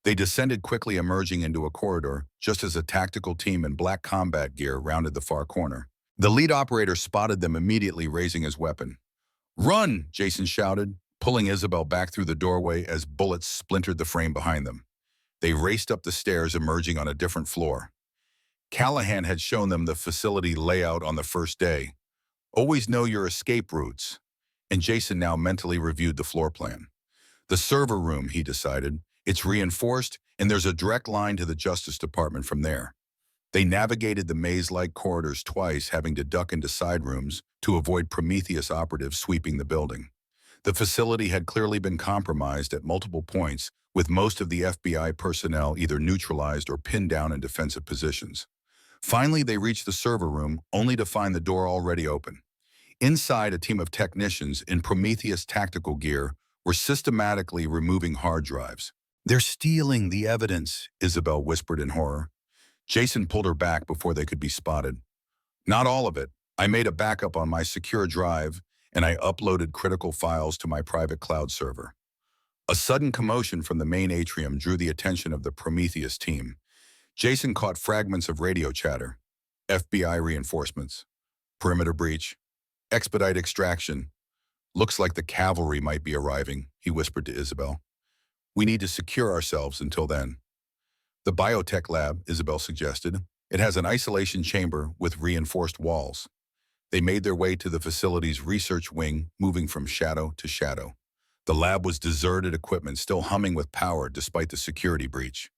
They descended quickly, emerging into a corridor, just as a tactical team in black combat gear rounded the far corner. The lead operator spotted them, immediately raising his weapon. Run, Jason shouted, pulling Isabel back through the doorway as bullets splintered the frame behind them. They raced up the stairs, emerging on a different floor. Callahan had shown them the facility layout on the first day. Always know your escape routes. And Jason now mentally reviewed the floor plan. The server room, he decided. It's reinforced, and there's a direct line to the Justice Department from there. They navigated the maze-like corridors twice, having to duck into side rooms to avoid Prometheus operatives sweeping the building. The facility had clearly been compromised at multiple points, with most of the FBI personnel either neutralized or pinned down in defensive positions. Finally, they reached the server room, only to find the door already open. Inside, a team of technicians in Prometheus tactical gear were systematically removing hard drives. They're stealing the evidence, Isabel whispered in horror. Jason pulled her back before they could be spotted. Not all of it. I made a backup on my secure drive, and I uploaded critical files to my private cloud server. A sudden commotion from the main atrium drew the attention of the Prometheus team. Jason caught fragments of radio chatter. FBI reinforcements. Perimeter breach. Expedite extraction. Looks like the cavalry might be arriving, he whispered to Isabel. We need to secure ourselves until then. The biotech lab, Isabel suggested. It has an isolation chamber with reinforced walls. They made their way to the facility's research wing, moving from shadow to shadow. The lab was deserted, equipment still humming with power despite the security breach.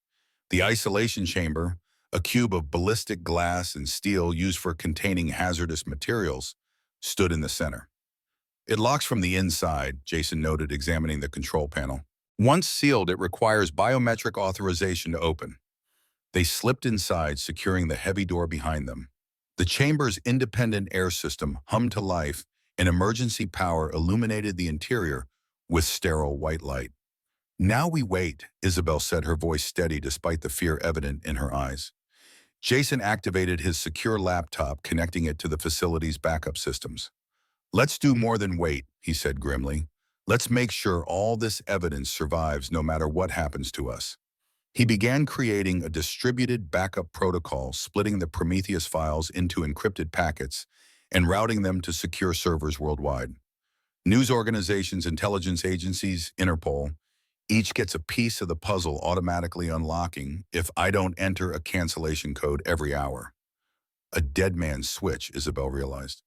The isolation chamber, a cube of ballistic glass and steel used for containing hazardous materials, stood in the center. It locks from the inside, Jason noted, examining the control panel. Once sealed, it requires biometric authorization to open. They slipped inside, securing the heavy door behind them. The chamber's independent air system hummed to life, and emergency power illuminated the interior with sterile white light. Now we wait, Isabel said, her voice steady despite the fear evident in her eyes. Jason activated his secure laptop, connecting it to the facility's backup systems. Let's do more than wait, he said grimly. Let's make sure all this evidence survives no matter what happens to us. He began creating a distributed backup protocol, splitting the Prometheus files into encrypted packets and routing them to secure servers worldwide. News organizations, intelligence agencies, Interpol, each gets a piece of the puzzle, automatically unlocking if I don't enter a cancellation code every hour. A dead man's switch, Isabel realized.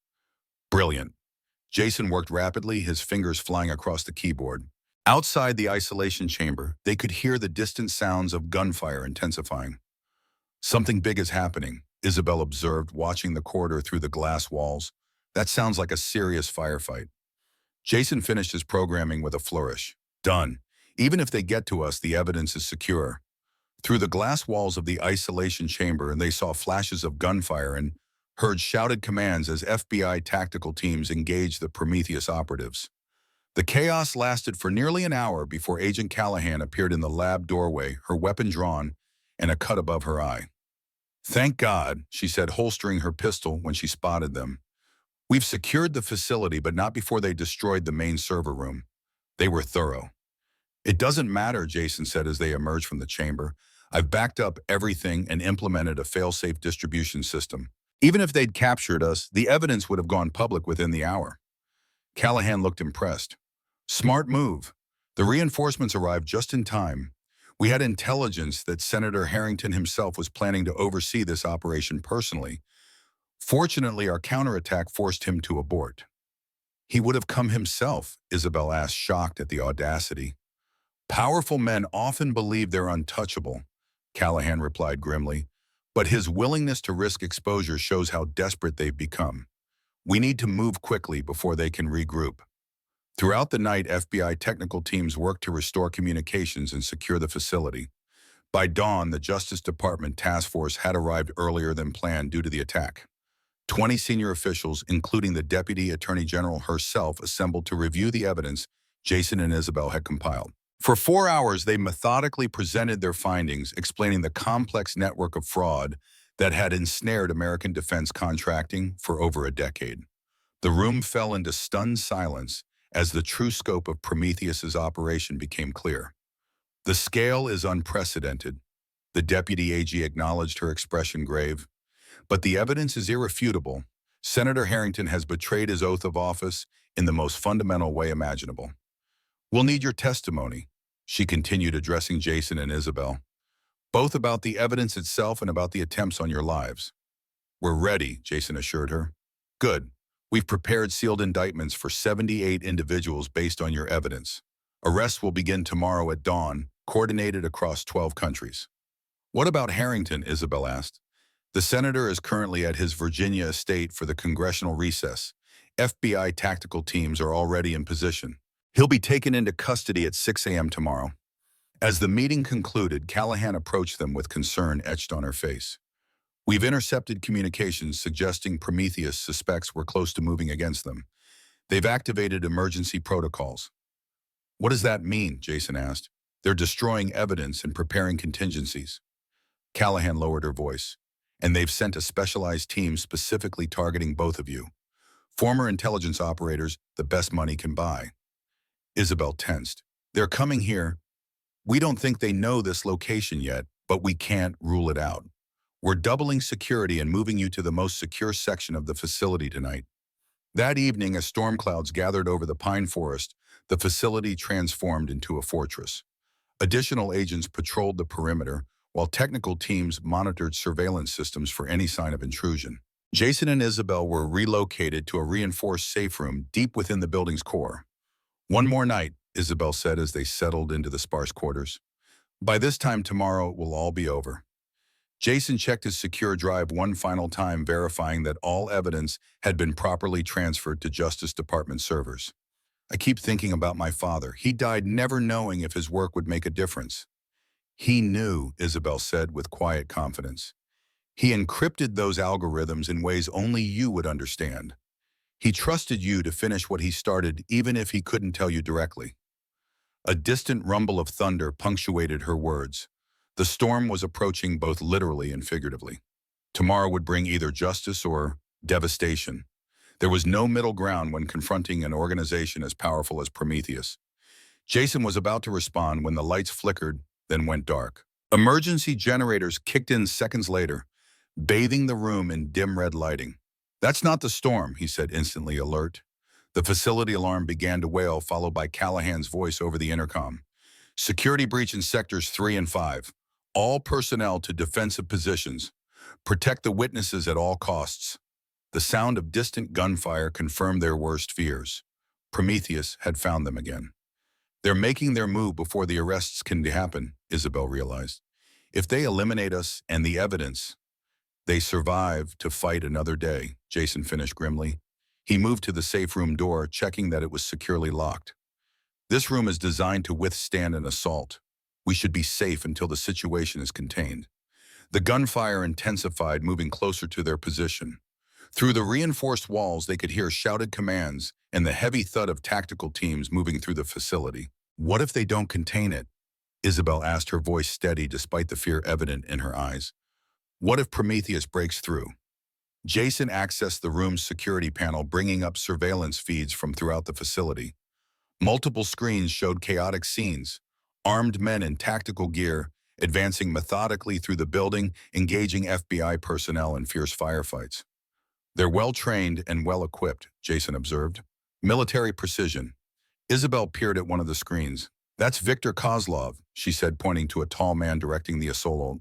Brilliant. Jason worked rapidly, his fingers flying across the keyboard. Outside the isolation chamber, they could hear the distant sounds of gunfire intensifying. Something big is happening, Isabel observed, watching the corridor through the glass walls. That sounds like a serious firefight. Jason finished his programming with a flourish. Done. Even if they get to us, the evidence is secure. Through the glass walls of the isolation chamber, they saw flashes of gunfire and heard shouted commands as FBI tactical teams engaged the Prometheus operatives. The chaos lasted for nearly an hour before Agent Callahan appeared in the lab doorway, her weapon drawn and a cut above her eye. Thank God, she said, holstering her pistol when she spotted them. We've secured the facility, but not before they destroyed the main server room. They were thorough. It doesn't matter, Jason said as they emerged from the chamber. I've backed up everything and implemented a fail-safe distribution system. Even if they'd captured us, the evidence would have gone public within the hour. Callahan looked impressed. Smart move. The reinforcements arrived just in time. We had intelligence that Senator Harrington himself was planning to oversee this operation personally. Fortunately, our counterattack forced him to abort. He would have come himself, Isabel asked, shocked at the audacity. Powerful men often believe they're untouchable, Callahan replied grimly, but his willingness to risk exposure shows how desperate they've become. We need to move quickly before they can regroup. Throughout the night, FBI technical teams worked to restore communications and secure the facility. By dawn, the Justice Department task force had arrived earlier than planned due to the attack. 20 senior officials, including the Deputy Attorney General herself, assembled to review the evidence Jason and Isabel had compiled. For 4 hours, they methodically presented their findings, explaining the complex network of fraud that had ensnared American defense contracting for over a decade. The room fell into stunned silence as the true scope of Prometheus's operation became clear. The scale is unprecedented. The Deputy AG acknowledged, her expression grave. But the evidence is irrefutable. Senator Harrington has betrayed his oath of office in the most fundamental way imaginable. We'll need your testimony, she continued, addressing Jason and Isabel, both about the evidence itself and about the attempts on your lives. We're ready, Jason assured her. Good. We've prepared sealed indictments for 78 individuals based on your evidence. Arrests will begin tomorrow at dawn, coordinated across 12 countries. What about Harrington? Isabel asked. The senator is currently at his Virginia estate for the congressional recess. FBI tactical teams are already in position. He'll be taken into custody at 6 a.m. tomorrow. As the meeting concluded, Callahan approached them with concern etched on her face. We've intercepted communications suggesting Prometheus suspects we're close to moving against them. They've activated emergency protocols. What does that mean? Jason asked. They're destroying evidence and preparing contingencies. Callahan lowered her voice. And they've sent a specialized team specifically targeting both of you. Former intelligence operators, the best money can buy. Isabel tensed. They're coming here. We don't think they know this location yet, but we can't rule it out. We're doubling security and moving you to the most secure section of the facility tonight. That evening, as storm clouds gathered over the pine forest, the facility transformed into a fortress. Additional agents patrolled the perimeter, while technical teams monitored surveillance systems for any sign of intrusion. Jason and Isabel were relocated to a reinforced safe room deep within the building's core. One more night, Isabel said as they settled into the sparse quarters. By this time tomorrow, it will all be over. Jason checked his secure drive one final time, verifying that all evidence had been properly transferred to Justice Department servers. I keep thinking about my father. He died never knowing if his work would make a difference. He knew, Isabel said with quiet confidence. He encrypted those algorithms in ways only you would understand. He trusted you to finish what he started, even if he couldn't tell you directly. A distant rumble of thunder punctuated her words. The storm was approaching both literally and figuratively. Tomorrow would bring either justice or devastation. There was no middle ground when confronting an organization as powerful as Prometheus. Jason was about to respond when the lights flickered, then went dark. Emergency generators kicked in seconds later, bathing the room in dim red lighting. That's not the storm, he said, instantly alert. The facility alarm began to wail, followed by Callahan's voice over the intercom. Security breach in sectors 3 and 5. All personnel to defensive positions. Protect the witnesses at all costs. The sound of distant gunfire confirmed their worst fears. Prometheus had found them again. They're making their move before the arrests can happen, Isabel realized. If they eliminate us and the evidence, they survive to fight another day, Jason finished grimly. He moved to the safe room door, checking that it was securely locked. This room is designed to withstand an assault. We should be safe until the situation is contained. The gunfire intensified, moving closer to their position. Through the reinforced walls, they could hear shouted commands and the heavy thud of tactical teams moving through the facility. What if they don't contain it? Isabel asked, her voice steady despite the fear evident in her eyes. What if Prometheus breaks through? Jason accessed the room's security panel, bringing up surveillance feeds from throughout the facility. Multiple screens showed chaotic scenes, armed men in tactical gear advancing methodically through the building, engaging FBI personnel in fierce firefights. They're well-trained and well-equipped, Jason observed. Military precision. Isabel peered at one of the screens. That's Viktor Kozlov, she said, pointing to a tall man directing the assault.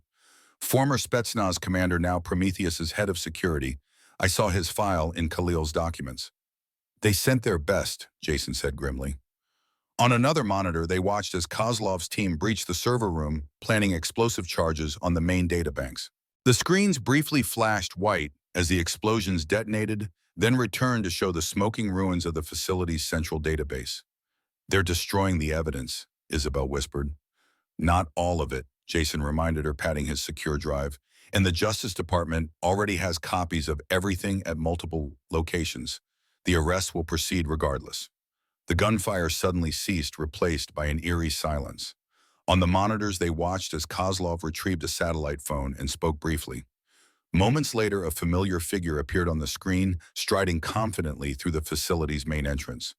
Former Spetsnaz commander, now Prometheus's head of security. I saw his file in Khalil's documents. They sent their best, Jason said grimly. On another monitor, they watched as Kozlov's team breached the server room, planning explosive charges on the main databanks. The screens briefly flashed white as the explosions detonated, then returned to show the smoking ruins of the facility's central database. They're destroying the evidence, Isabel whispered. Not all of it, Jason reminded her, patting his secure drive. And the Justice Department already has copies of everything at multiple locations. The arrest will proceed regardless. The gunfire suddenly ceased, replaced by an eerie silence. On the monitors, they watched as Kozlov retrieved a satellite phone and spoke briefly. Moments later, a familiar figure appeared on the screen, striding confidently through the facility's main entrance.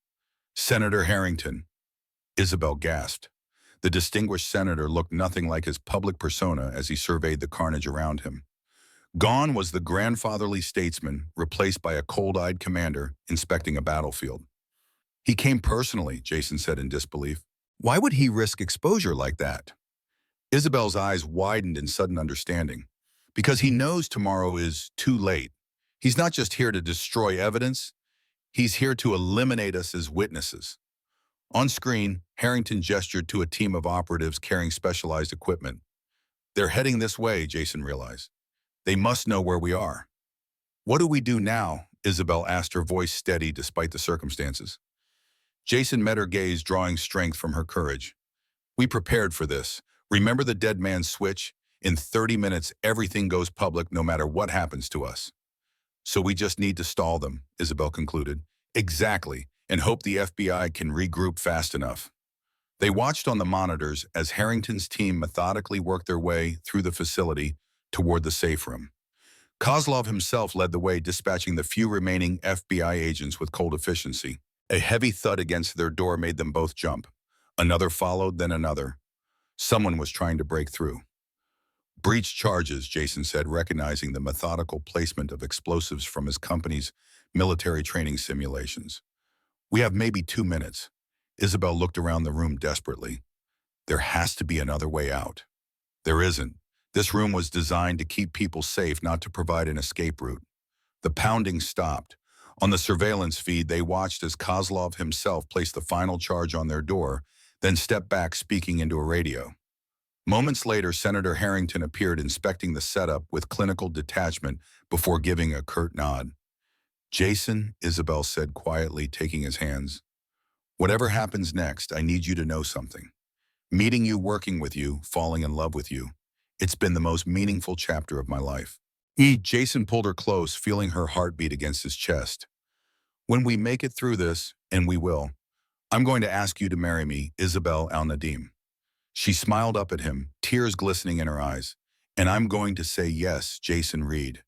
Senator Harrington. Isabel gasped. The distinguished senator looked nothing like his public persona as he surveyed the carnage around him. Gone was the grandfatherly statesman, replaced by a cold-eyed commander inspecting a battlefield. He came personally, Jason said in disbelief. Why would he risk exposure like that? Isabel's eyes widened in sudden understanding. Because he knows tomorrow is too late. He's not just here to destroy evidence. He's here to eliminate us as witnesses. On screen, Harrington gestured to a team of operatives carrying specialized equipment. They're heading this way, Jason realized. They must know where we are. What do we do now? Isabel asked, her voice steady despite the circumstances. Jason met her gaze, drawing strength from her courage. We prepared for this. Remember the dead man's switch? In 30 minutes, everything goes public no matter what happens to us. So we just need to stall them, Isabel concluded. Exactly, and hope the FBI can regroup fast enough. They watched on the monitors as Harrington's team methodically worked their way through the facility toward the safe room. Kozlov himself led the way, dispatching the few remaining FBI agents with cold efficiency. A heavy thud against their door made them both jump. Another followed, then another. Someone was trying to break through. Breach charges, Jason said, recognizing the methodical placement of explosives from his company's military training simulations. We have maybe 2 minutes. Isabel looked around the room desperately. There has to be another way out. There isn't. This room was designed to keep people safe, not to provide an escape route. The pounding stopped. On the surveillance feed, they watched as Kozlov himself placed the final charge on their door, then stepped back, speaking into a radio. Moments later, Senator Harrington appeared, inspecting the setup with clinical detachment before giving a curt nod. Jason, Isabel said quietly, taking his hands. Whatever happens next, I need you to know something. Meeting you, working with you, falling in love with you. It's been the most meaningful chapter of my life. Jason pulled her close, feeling her heartbeat against his chest. When we make it through this, and we will, I'm going to ask you to marry me, Isabel Al-Nadim. She smiled up at him, tears glistening in her eyes. And I'm going to say yes, Jason Reed.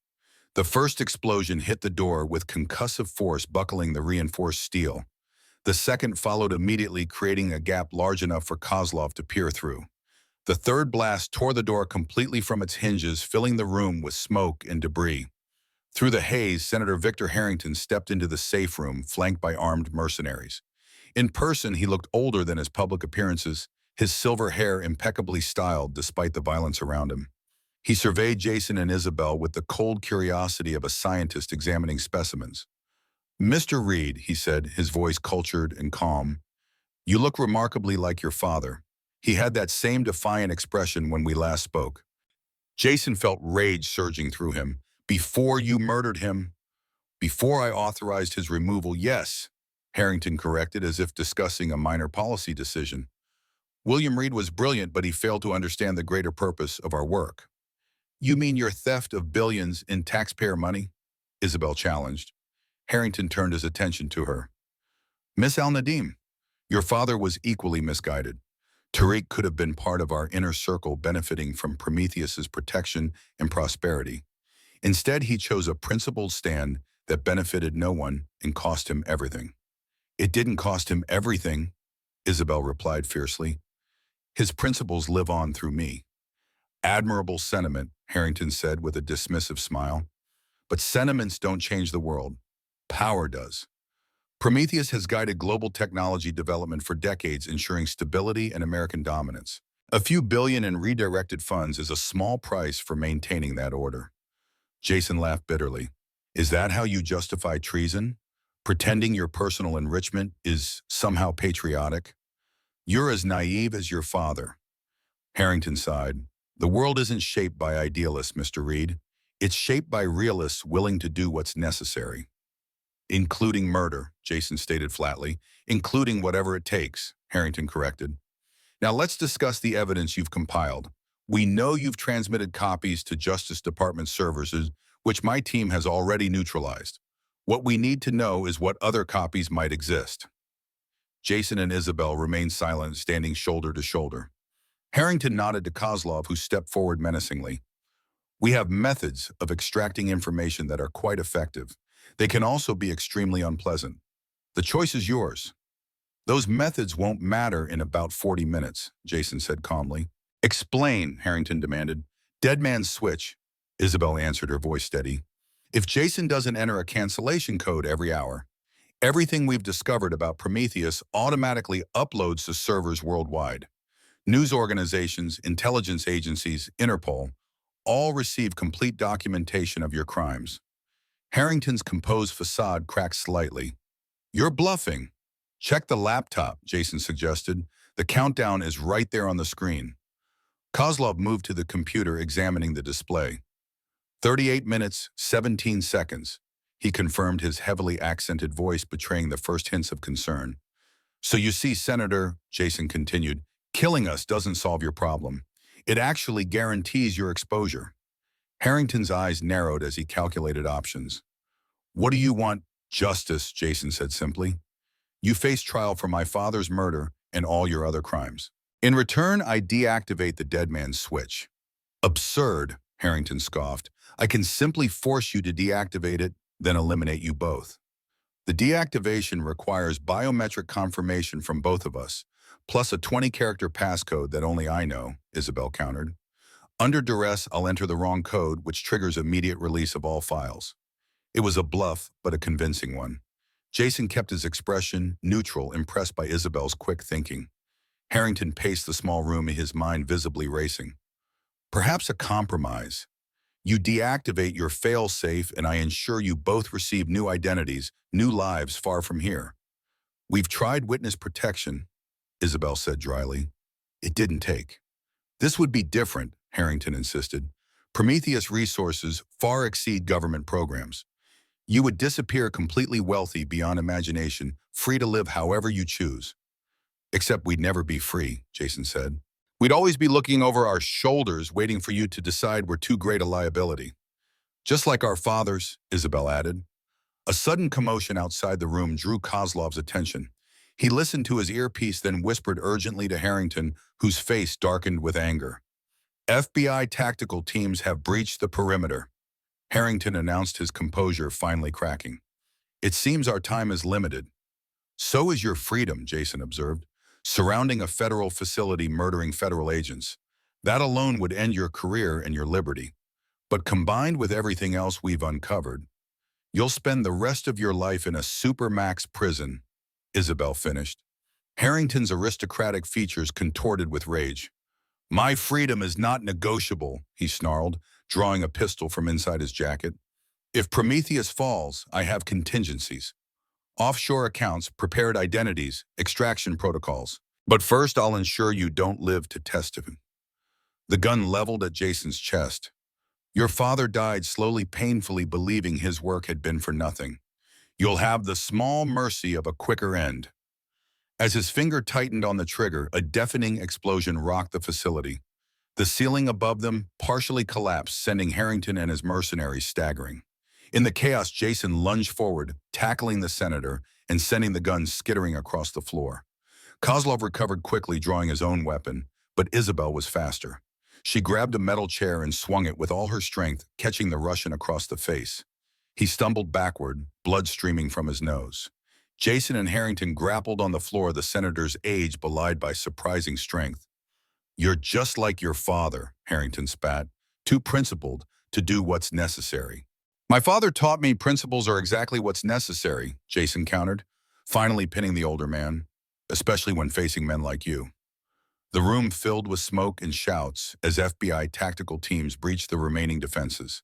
The first explosion hit the door with concussive force, buckling the reinforced steel. The second followed immediately, creating a gap large enough for Kozlov to peer through. The third blast tore the door completely from its hinges, filling the room with smoke and debris. Through the haze, Senator Victor Harrington stepped into the safe room, flanked by armed mercenaries. In person, he looked older than his public appearances, his silver hair impeccably styled despite the violence around him. He surveyed Jason and Isabel with the cold curiosity of a scientist examining specimens. Mr. Reed, he said, his voice cultured and calm, you look remarkably like your father. He had that same defiant expression when we last spoke. Jason felt rage surging through him. Before you murdered him, before I authorized his removal, yes, Harrington corrected, as if discussing a minor policy decision. William Reed was brilliant, but he failed to understand the greater purpose of our work. You mean your theft of billions in taxpayer money? Isabel challenged. Harrington turned his attention to her. Miss Al-Nadim, your father was equally misguided. Tariq could have been part of our inner circle, benefiting from Prometheus's protection and prosperity. Instead, he chose a principled stand that benefited no one and cost him everything. It didn't cost him everything, Isabel replied fiercely. His principles live on through me. Admirable sentiment, Harrington said with a dismissive smile. But sentiments don't change the world. Power does. Prometheus has guided global technology development for decades, ensuring stability and American dominance. A few billion in redirected funds is a small price for maintaining that order. Jason laughed bitterly. Is that how you justify treason? Pretending your personal enrichment is somehow patriotic? You're as naive as your father. Harrington sighed. The world isn't shaped by idealists, Mr. Reed. It's shaped by realists willing to do what's necessary. Including murder, Jason stated flatly. Including whatever it takes, Harrington corrected. Now let's discuss the evidence you've compiled. We know you've transmitted copies to Justice Department servers, which my team has already neutralized. What we need to know is what other copies might exist. Jason and Isabel remained silent, standing shoulder to shoulder. Harrington nodded to Kozlov, who stepped forward menacingly. We have methods of extracting information that are quite effective. They can also be extremely unpleasant. The choice is yours. Those methods won't matter in about 40 minutes, Jason said calmly. Explain, Harrington demanded. Dead man's switch, Isabel answered, her voice steady. If Jason doesn't enter a cancellation code every hour, everything we've discovered about Prometheus automatically uploads to servers worldwide. News organizations, intelligence agencies, Interpol, all receive complete documentation of your crimes. Harrington's composed facade cracked slightly. You're bluffing. Check the laptop, Jason suggested. The countdown is right there on the screen. Kozlov moved to the computer, examining the display. 38 minutes, 17 seconds. He confirmed, his heavily accented voice betraying the first hints of concern. So you see, Senator, Jason continued, killing us doesn't solve your problem. It actually guarantees your exposure. Harrington's eyes narrowed as he calculated options. What do you want? Justice, Jason said simply. You face trial for my father's murder and all your other crimes. In return, I deactivate the dead man's switch. Absurd, Harrington scoffed. I can simply force you to deactivate it, then eliminate you both. The deactivation requires biometric confirmation from both of us, plus a 20-character passcode that only I know, Isabel countered. Under duress, I'll enter the wrong code, which triggers immediate release of all files. It was a bluff, but a convincing one. Jason kept his expression neutral, impressed by Isabel's quick thinking. Harrington paced the small room, his mind visibly racing. Perhaps a compromise. You deactivate your fail-safe, and I ensure you both receive new identities, new lives far from here. We've tried witness protection, Isabel said dryly. It didn't take. This would be different, Harrington insisted. Prometheus resources far exceed government programs. You would disappear completely wealthy beyond imagination, free to live however you choose. Except we'd never be free, Jason said. We'd always be looking over our shoulders, waiting for you to decide we're too great a liability. Just like our fathers, Isabel added. A sudden commotion outside the room drew Kozlov's attention. He listened to his earpiece, then whispered urgently to Harrington, whose face darkened with anger. FBI tactical teams have breached the perimeter. Harrington announced, his composure finally cracking. It seems our time is limited. So is your freedom, Jason observed. Surrounding a federal facility, murdering federal agents. That alone would end your career and your liberty. But combined with everything else we've uncovered, you'll spend the rest of your life in a supermax prison, Isabel finished. Harrington's aristocratic features contorted with rage. My freedom is not negotiable, he snarled, drawing a pistol from inside his jacket. If Prometheus falls, I have contingencies. Offshore accounts, prepared identities, extraction protocols. But first, I'll ensure you don't live to test him. The gun leveled at Jason's chest. Your father died slowly, painfully, believing his work had been for nothing. You'll have the small mercy of a quicker end. As his finger tightened on the trigger, a deafening explosion rocked the facility. The ceiling above them partially collapsed, sending Harrington and his mercenaries staggering. In the chaos, Jason lunged forward, tackling the senator and sending the gun skittering across the floor. Kozlov recovered quickly, drawing his own weapon, but Isabel was faster. She grabbed a metal chair and swung it with all her strength, catching the Russian across the face. He stumbled backward, blood streaming from his nose. Jason and Harrington grappled on the floor, the senator's age belied by surprising strength. "You're just like your father," Harrington spat, "too principled to do what's necessary." "My father taught me principles are exactly what's necessary," Jason countered, finally pinning the older man, "especially when facing men like you." The room filled with smoke and shouts as FBI tactical teams breached the remaining defenses.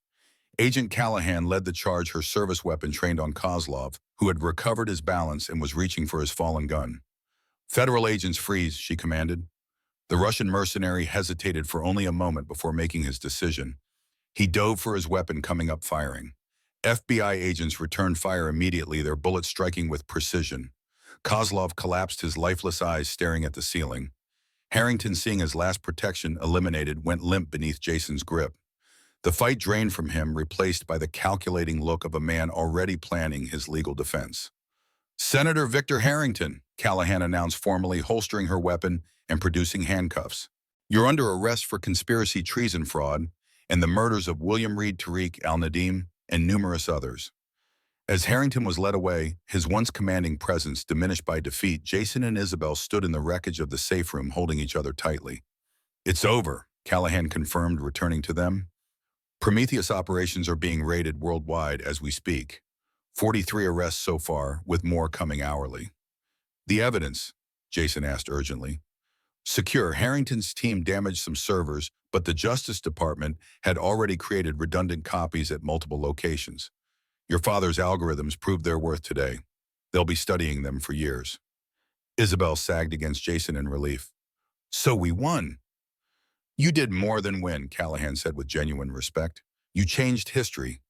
Agent Callahan led the charge, her service weapon trained on Kozlov, who had recovered his balance and was reaching for his fallen gun. "Federal agents freeze," she commanded. The Russian mercenary hesitated for only a moment before making his decision. He dove for his weapon, coming up firing. FBI agents returned fire immediately, their bullets striking with precision. Kozlov collapsed, his lifeless eyes staring at the ceiling. Harrington, seeing his last protection eliminated, went limp beneath Jason's grip. The fight drained from him, replaced by the calculating look of a man already planning his legal defense. "Senator Victor Harrington," Callahan announced formally, holstering her weapon and producing handcuffs. "You're under arrest for conspiracy, treason, fraud, and the murders of William Reed, Tariq al-Nadim, and numerous others." As Harrington was led away, his once commanding presence diminished by defeat, Jason and Isabel stood in the wreckage of the safe room, holding each other tightly. "It's over," Callahan confirmed, returning to them. "Prometheus operations are being raided worldwide as we speak. 43 arrests so far, with more coming hourly." "The evidence?" Jason asked urgently. "Secure." Harrington's team damaged some servers, but the Justice Department had already created redundant copies at multiple locations. "Your father's algorithms proved their worth today. They'll be studying them for years." Isabel sagged against Jason in relief. "So we won." "You did more than win," Callahan said with genuine respect. "You changed history.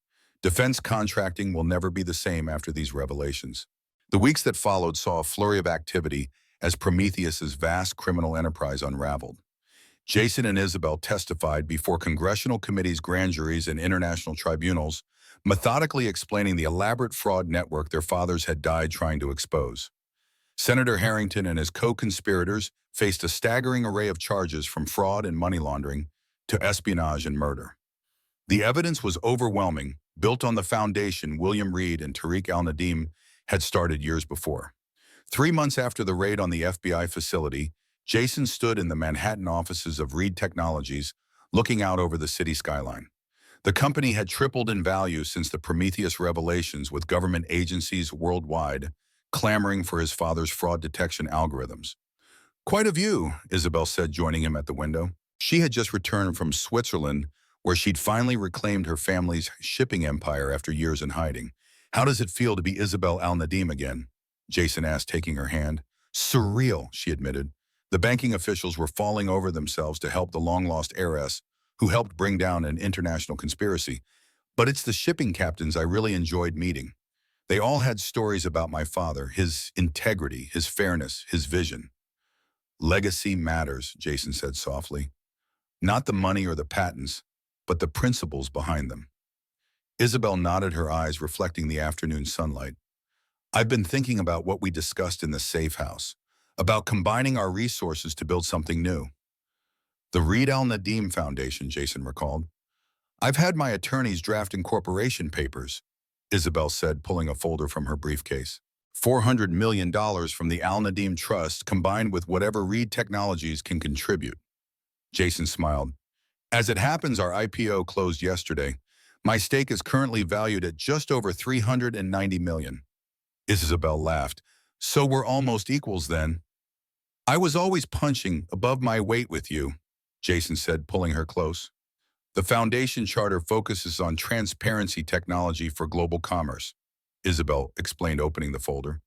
Defense contracting will never be the same after these revelations." The weeks that followed saw a flurry of activity as Prometheus's vast criminal enterprise unraveled. Jason and Isabel testified before congressional committees, grand juries, and international tribunals, methodically explaining the elaborate fraud network their fathers had died trying to expose. Senator Harrington and his co-conspirators faced a staggering array of charges, from fraud and money laundering to espionage and murder. The evidence was overwhelming, built on the foundation William Reed and Tariq al-Nadim had started years before. 3 months after the raid on the FBI facility, Jason stood in the Manhattan offices of Reed Technologies, looking out over the city skyline. The company had tripled in value since the Prometheus revelations, with government agencies worldwide clamoring for his father's fraud detection algorithms. "Quite a view," Isabel said, joining him at the window. She had just returned from Switzerland, where she'd finally reclaimed her family's shipping empire after years in hiding. "How does it feel to be Isabel al-Nadim again?" Jason asked, taking her hand. "Surreal," she admitted. The banking officials were falling over themselves to help the long-lost heiress who helped bring down an international conspiracy. "But it's the shipping captains I really enjoyed meeting. They all had stories about my father, his integrity, his fairness, his vision." "Legacy matters," Jason said softly. "Not the money or the patents, but the principles behind them." Isabel nodded, her eyes reflecting the afternoon sunlight. "I've been thinking about what we discussed in the safe house, about combining our resources to build something new." "The Reed al-Nadim Foundation," Jason recalled. "I've had my attorneys draft incorporation papers," Isabel said, pulling a folder from her briefcase. $400 million from the al-Nadim Trust, combined with whatever Reed Technologies can contribute." Jason smiled. "As it happens, our IPO closed yesterday. My stake is currently valued at just over $390 million. Isabel laughed. "So we're almost equals then." "I was always punching above my weight with you," Jason said, pulling her close. "The foundation charter focuses on transparency technology for global commerce," Isabel explained, opening the folder.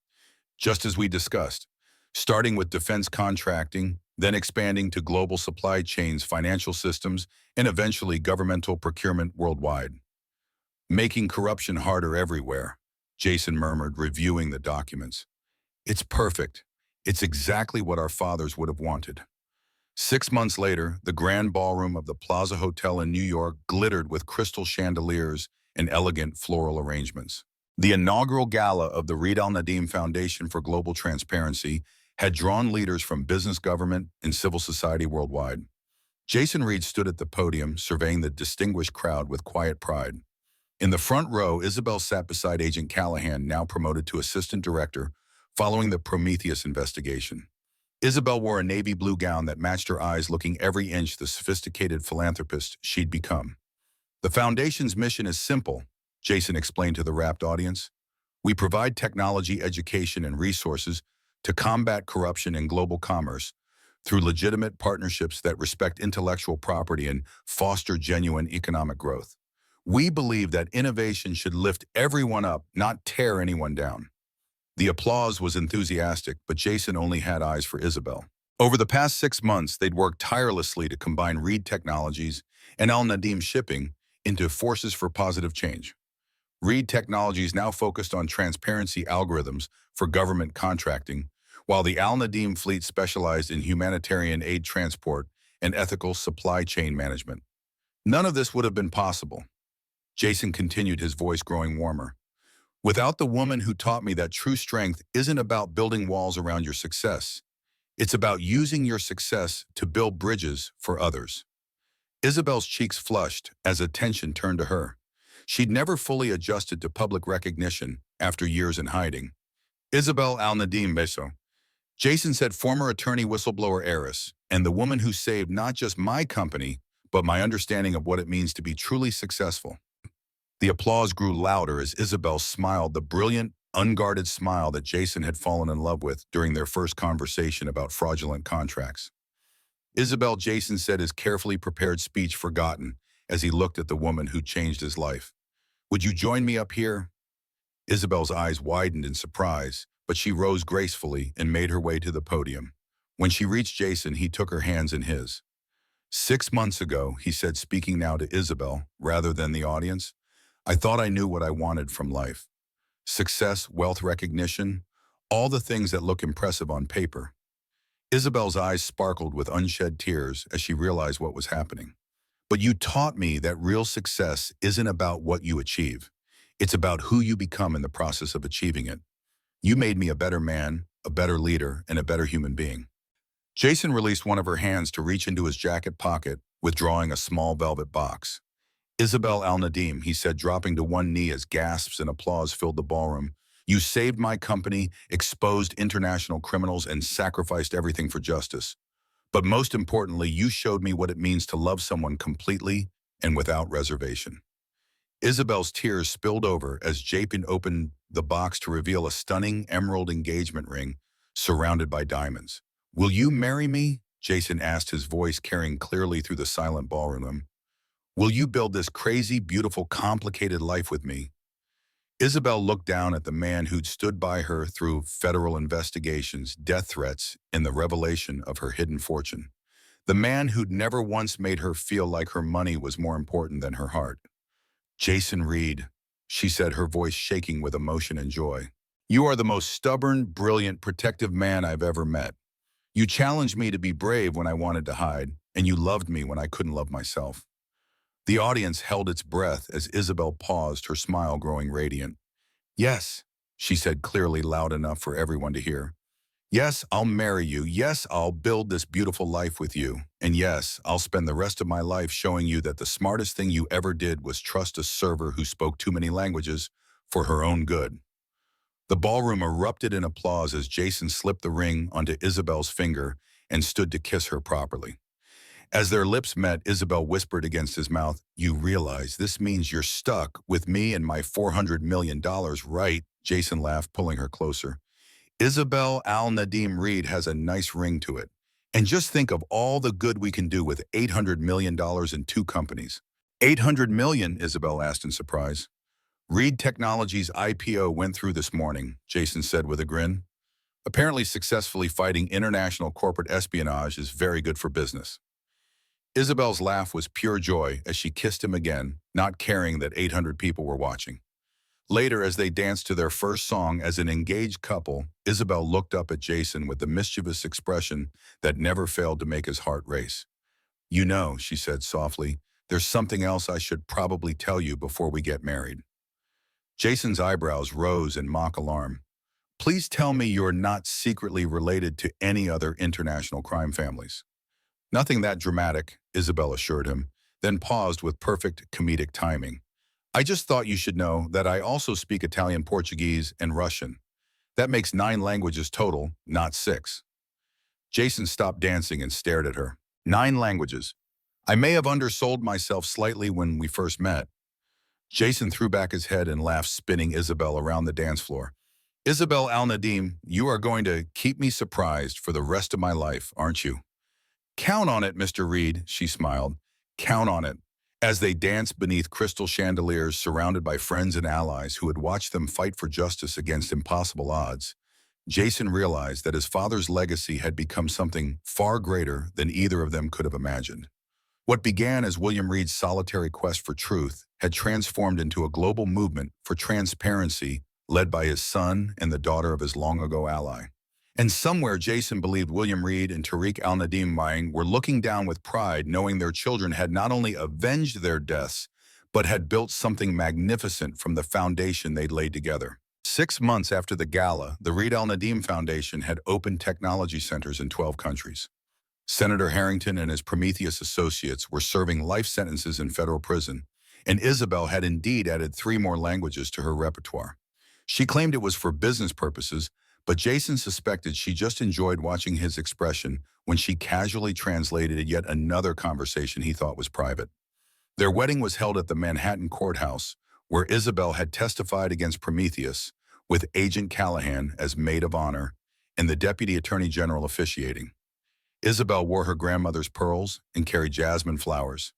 "Just as we discussed, starting with defense contracting, then expanding to global supply chains, financial systems, and eventually governmental procurement worldwide. Making corruption harder everywhere," Jason murmured, reviewing the documents. "It's perfect. It's exactly what our fathers would have wanted." 6 months later, the grand ballroom of the Plaza Hotel in New York glittered with crystal chandeliers and elegant floral arrangements. The inaugural gala of the Reed al-Nadim Foundation for Global Transparency had drawn leaders from business, government, and civil society worldwide. Jason Reed stood at the podium, surveying the distinguished crowd with quiet pride. In the front row, Isabel sat beside Agent Callahan, now promoted to assistant director, Following the Prometheus investigation, Isabel wore a navy blue gown that matched her eyes, looking every inch the sophisticated philanthropist she'd become. The Foundation's mission is simple, Jason explained to the rapt audience. We provide technology, education, and resources to combat corruption in global commerce through legitimate partnerships that respect intellectual property and foster genuine economic growth. We believe that innovation should lift everyone up, not tear anyone down. The applause was enthusiastic, but Jason only had eyes for Isabel. Over the past 6 months, they'd worked tirelessly to combine Reed Technologies and Al Nadim Shipping into forces for positive change. Reed Technologies now focused on transparency algorithms for government contracting, while the Al Nadim fleet specialized in humanitarian aid transport and ethical supply chain management. None of this would have been possible. Jason continued, his voice growing warmer. Without the woman who taught me that true strength isn't about building walls around your success. It's about using your success to build bridges for others. Isabel's cheeks flushed as attention turned to her. She'd never fully adjusted to public recognition after years in hiding. Isabel Al-Nadim Beso. Jason said, former attorney, whistleblower heiress, and the woman who saved not just my company, but my understanding of what it means to be truly successful. The applause grew louder as Isabel smiled, the brilliant, unguarded smile that Jason had fallen in love with during their first conversation about fraudulent contracts. Isabel, Jason said, his carefully prepared speech forgotten as he looked at the woman who changed his life. Would you join me up here? Isabel's eyes widened in surprise, but she rose gracefully and made her way to the podium. When she reached Jason, he took her hands in his. 6 months ago, he said, speaking now to Isabel rather than the audience, I thought I knew what I wanted from life. Success, wealth, recognition, all the things that look impressive on paper. Isabel's eyes sparkled with unshed tears as she realized what was happening. But you taught me that real success isn't about what you achieve. It's about who you become in the process of achieving it. You made me a better man, a better leader, and a better human being. Jason released one of her hands to reach into his jacket pocket, withdrawing a small velvet box. Isabel Al-Nadim, he said, dropping to one knee as gasps and applause filled the ballroom. You saved my company, exposed international criminals, and sacrificed everything for justice. But most importantly, you showed me what it means to love someone completely and without reservation. Isabel's tears spilled over as Jason opened the box to reveal a stunning emerald engagement ring surrounded by diamonds. Will you marry me? Jason asked, his voice carrying clearly through the silent ballroom. Will you build this crazy, beautiful, complicated life with me? Isabel looked down at the man who'd stood by her through federal investigations, death threats, and the revelation of her hidden fortune. The man who'd never once made her feel like her money was more important than her heart. Jason Reed, she said, her voice shaking with emotion and joy. You are the most stubborn, brilliant, protective man I've ever met. You challenged me to be brave when I wanted to hide, and you loved me when I couldn't love myself. The audience held its breath as Isabel paused, her smile growing radiant. Yes, she said clearly, loud enough for everyone to hear. Yes, I'll marry you. Yes, I'll build this beautiful life with you. And yes, I'll spend the rest of my life showing you that the smartest thing you ever did was trust a server who spoke too many languages for her own good. The ballroom erupted in applause as Jason slipped the ring onto Isabel's finger and stood to kiss her properly. As their lips met, Isabel whispered against his mouth, you realize this means you're stuck with me and my $400 million, right? Jason laughed, pulling her closer. Isabel Al-Nadim Reed has a nice ring to it. And just think of all the good we can do with $800 million in 2 companies. $800 million, Isabel asked in surprise. Reed Technologies' IPO went through this morning, Jason said with a grin. Apparently successfully fighting international corporate espionage is very good for business. Isabel's laugh was pure joy as she kissed him again, not caring that 800 people were watching. Later, as they danced to their first song as an engaged couple, Isabel looked up at Jason with the mischievous expression that never failed to make his heart race. You know, she said softly, there's something else I should probably tell you before we get married. Jason's eyebrows rose in mock alarm. Please tell me you're not secretly related to any other international crime families. Nothing that dramatic, Isabel assured him, then paused with perfect comedic timing. I just thought you should know that I also speak Italian, Portuguese, and Russian. That makes 9 languages total, not 6. Jason stopped dancing and stared at her. 9 languages. I may have undersold myself slightly when we first met. Jason threw back his head and laughed, spinning Isabel around the dance floor. Isabel Al-Nadim, you are going to keep me surprised for the rest of my life, aren't you? Count on it, Mr. Reed, she smiled. Count on it. As they danced beneath crystal chandeliers surrounded by friends and allies who had watched them fight for justice against impossible odds, Jason realized that his father's legacy had become something far greater than either of them could have imagined. What began as William Reed's solitary quest for truth had transformed into a global movement for transparency led by his son and the daughter of his long-ago ally. And somewhere Jason believed William Reed and Tariq al-Nadim Maying were looking down with pride, knowing their children had not only avenged their deaths, but had built something magnificent from the foundation they'd laid together. 6 months after the gala, the Reed al-Nadim Foundation had opened technology centers in 12 countries. Senator Harrington and his Prometheus associates were serving life sentences in federal prison, and Isabel had indeed added 3 more languages to her repertoire. She claimed it was for business purposes, but Jason suspected she just enjoyed watching his expression when she casually translated yet another conversation he thought was private. Their wedding was held at the Manhattan courthouse, where Isabel had testified against Prometheus, with Agent Callahan as maid of honor and the Deputy Attorney General officiating. Isabel wore her grandmother's pearls and carried jasmine flowers.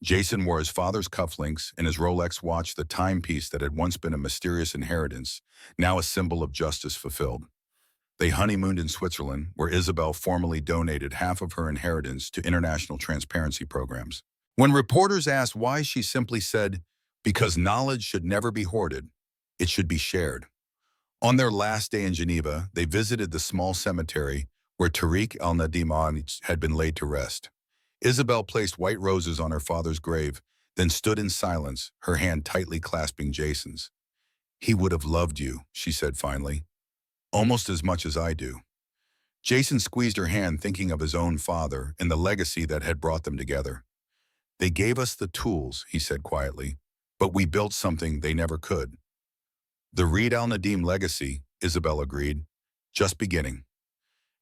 Jason wore his father's cufflinks and his Rolex watch, the timepiece that had once been a mysterious inheritance, now a symbol of justice fulfilled. They honeymooned in Switzerland, where Isabel formally donated half of her inheritance to international transparency programs. When reporters asked why, she simply said, "Because knowledge should never be hoarded, it should be shared." On their last day in Geneva, they visited the small cemetery where Tariq al-Nadim had been laid to rest. Isabel placed white roses on her father's grave, then stood in silence, her hand tightly clasping Jason's. "He would have loved you," she said finally, "almost as much as I do." Jason squeezed her hand, thinking of his own father and the legacy that had brought them together. "They gave us the tools," he said quietly, "but we built something they never could." "The Reed al-Nadim legacy," Isabel agreed, "just beginning."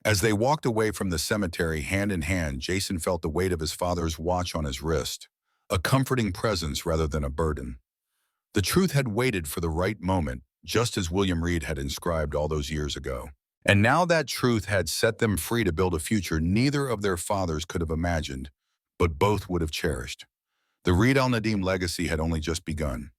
As they walked away from the cemetery hand in hand, Jason felt the weight of his father's watch on his wrist, a comforting presence rather than a burden. The truth had waited for the right moment, just as William Reed had inscribed all those years ago. And now that truth had set them free to build a future neither of their fathers could have imagined, but both would have cherished. The Reed al-Nadim legacy had only just begun.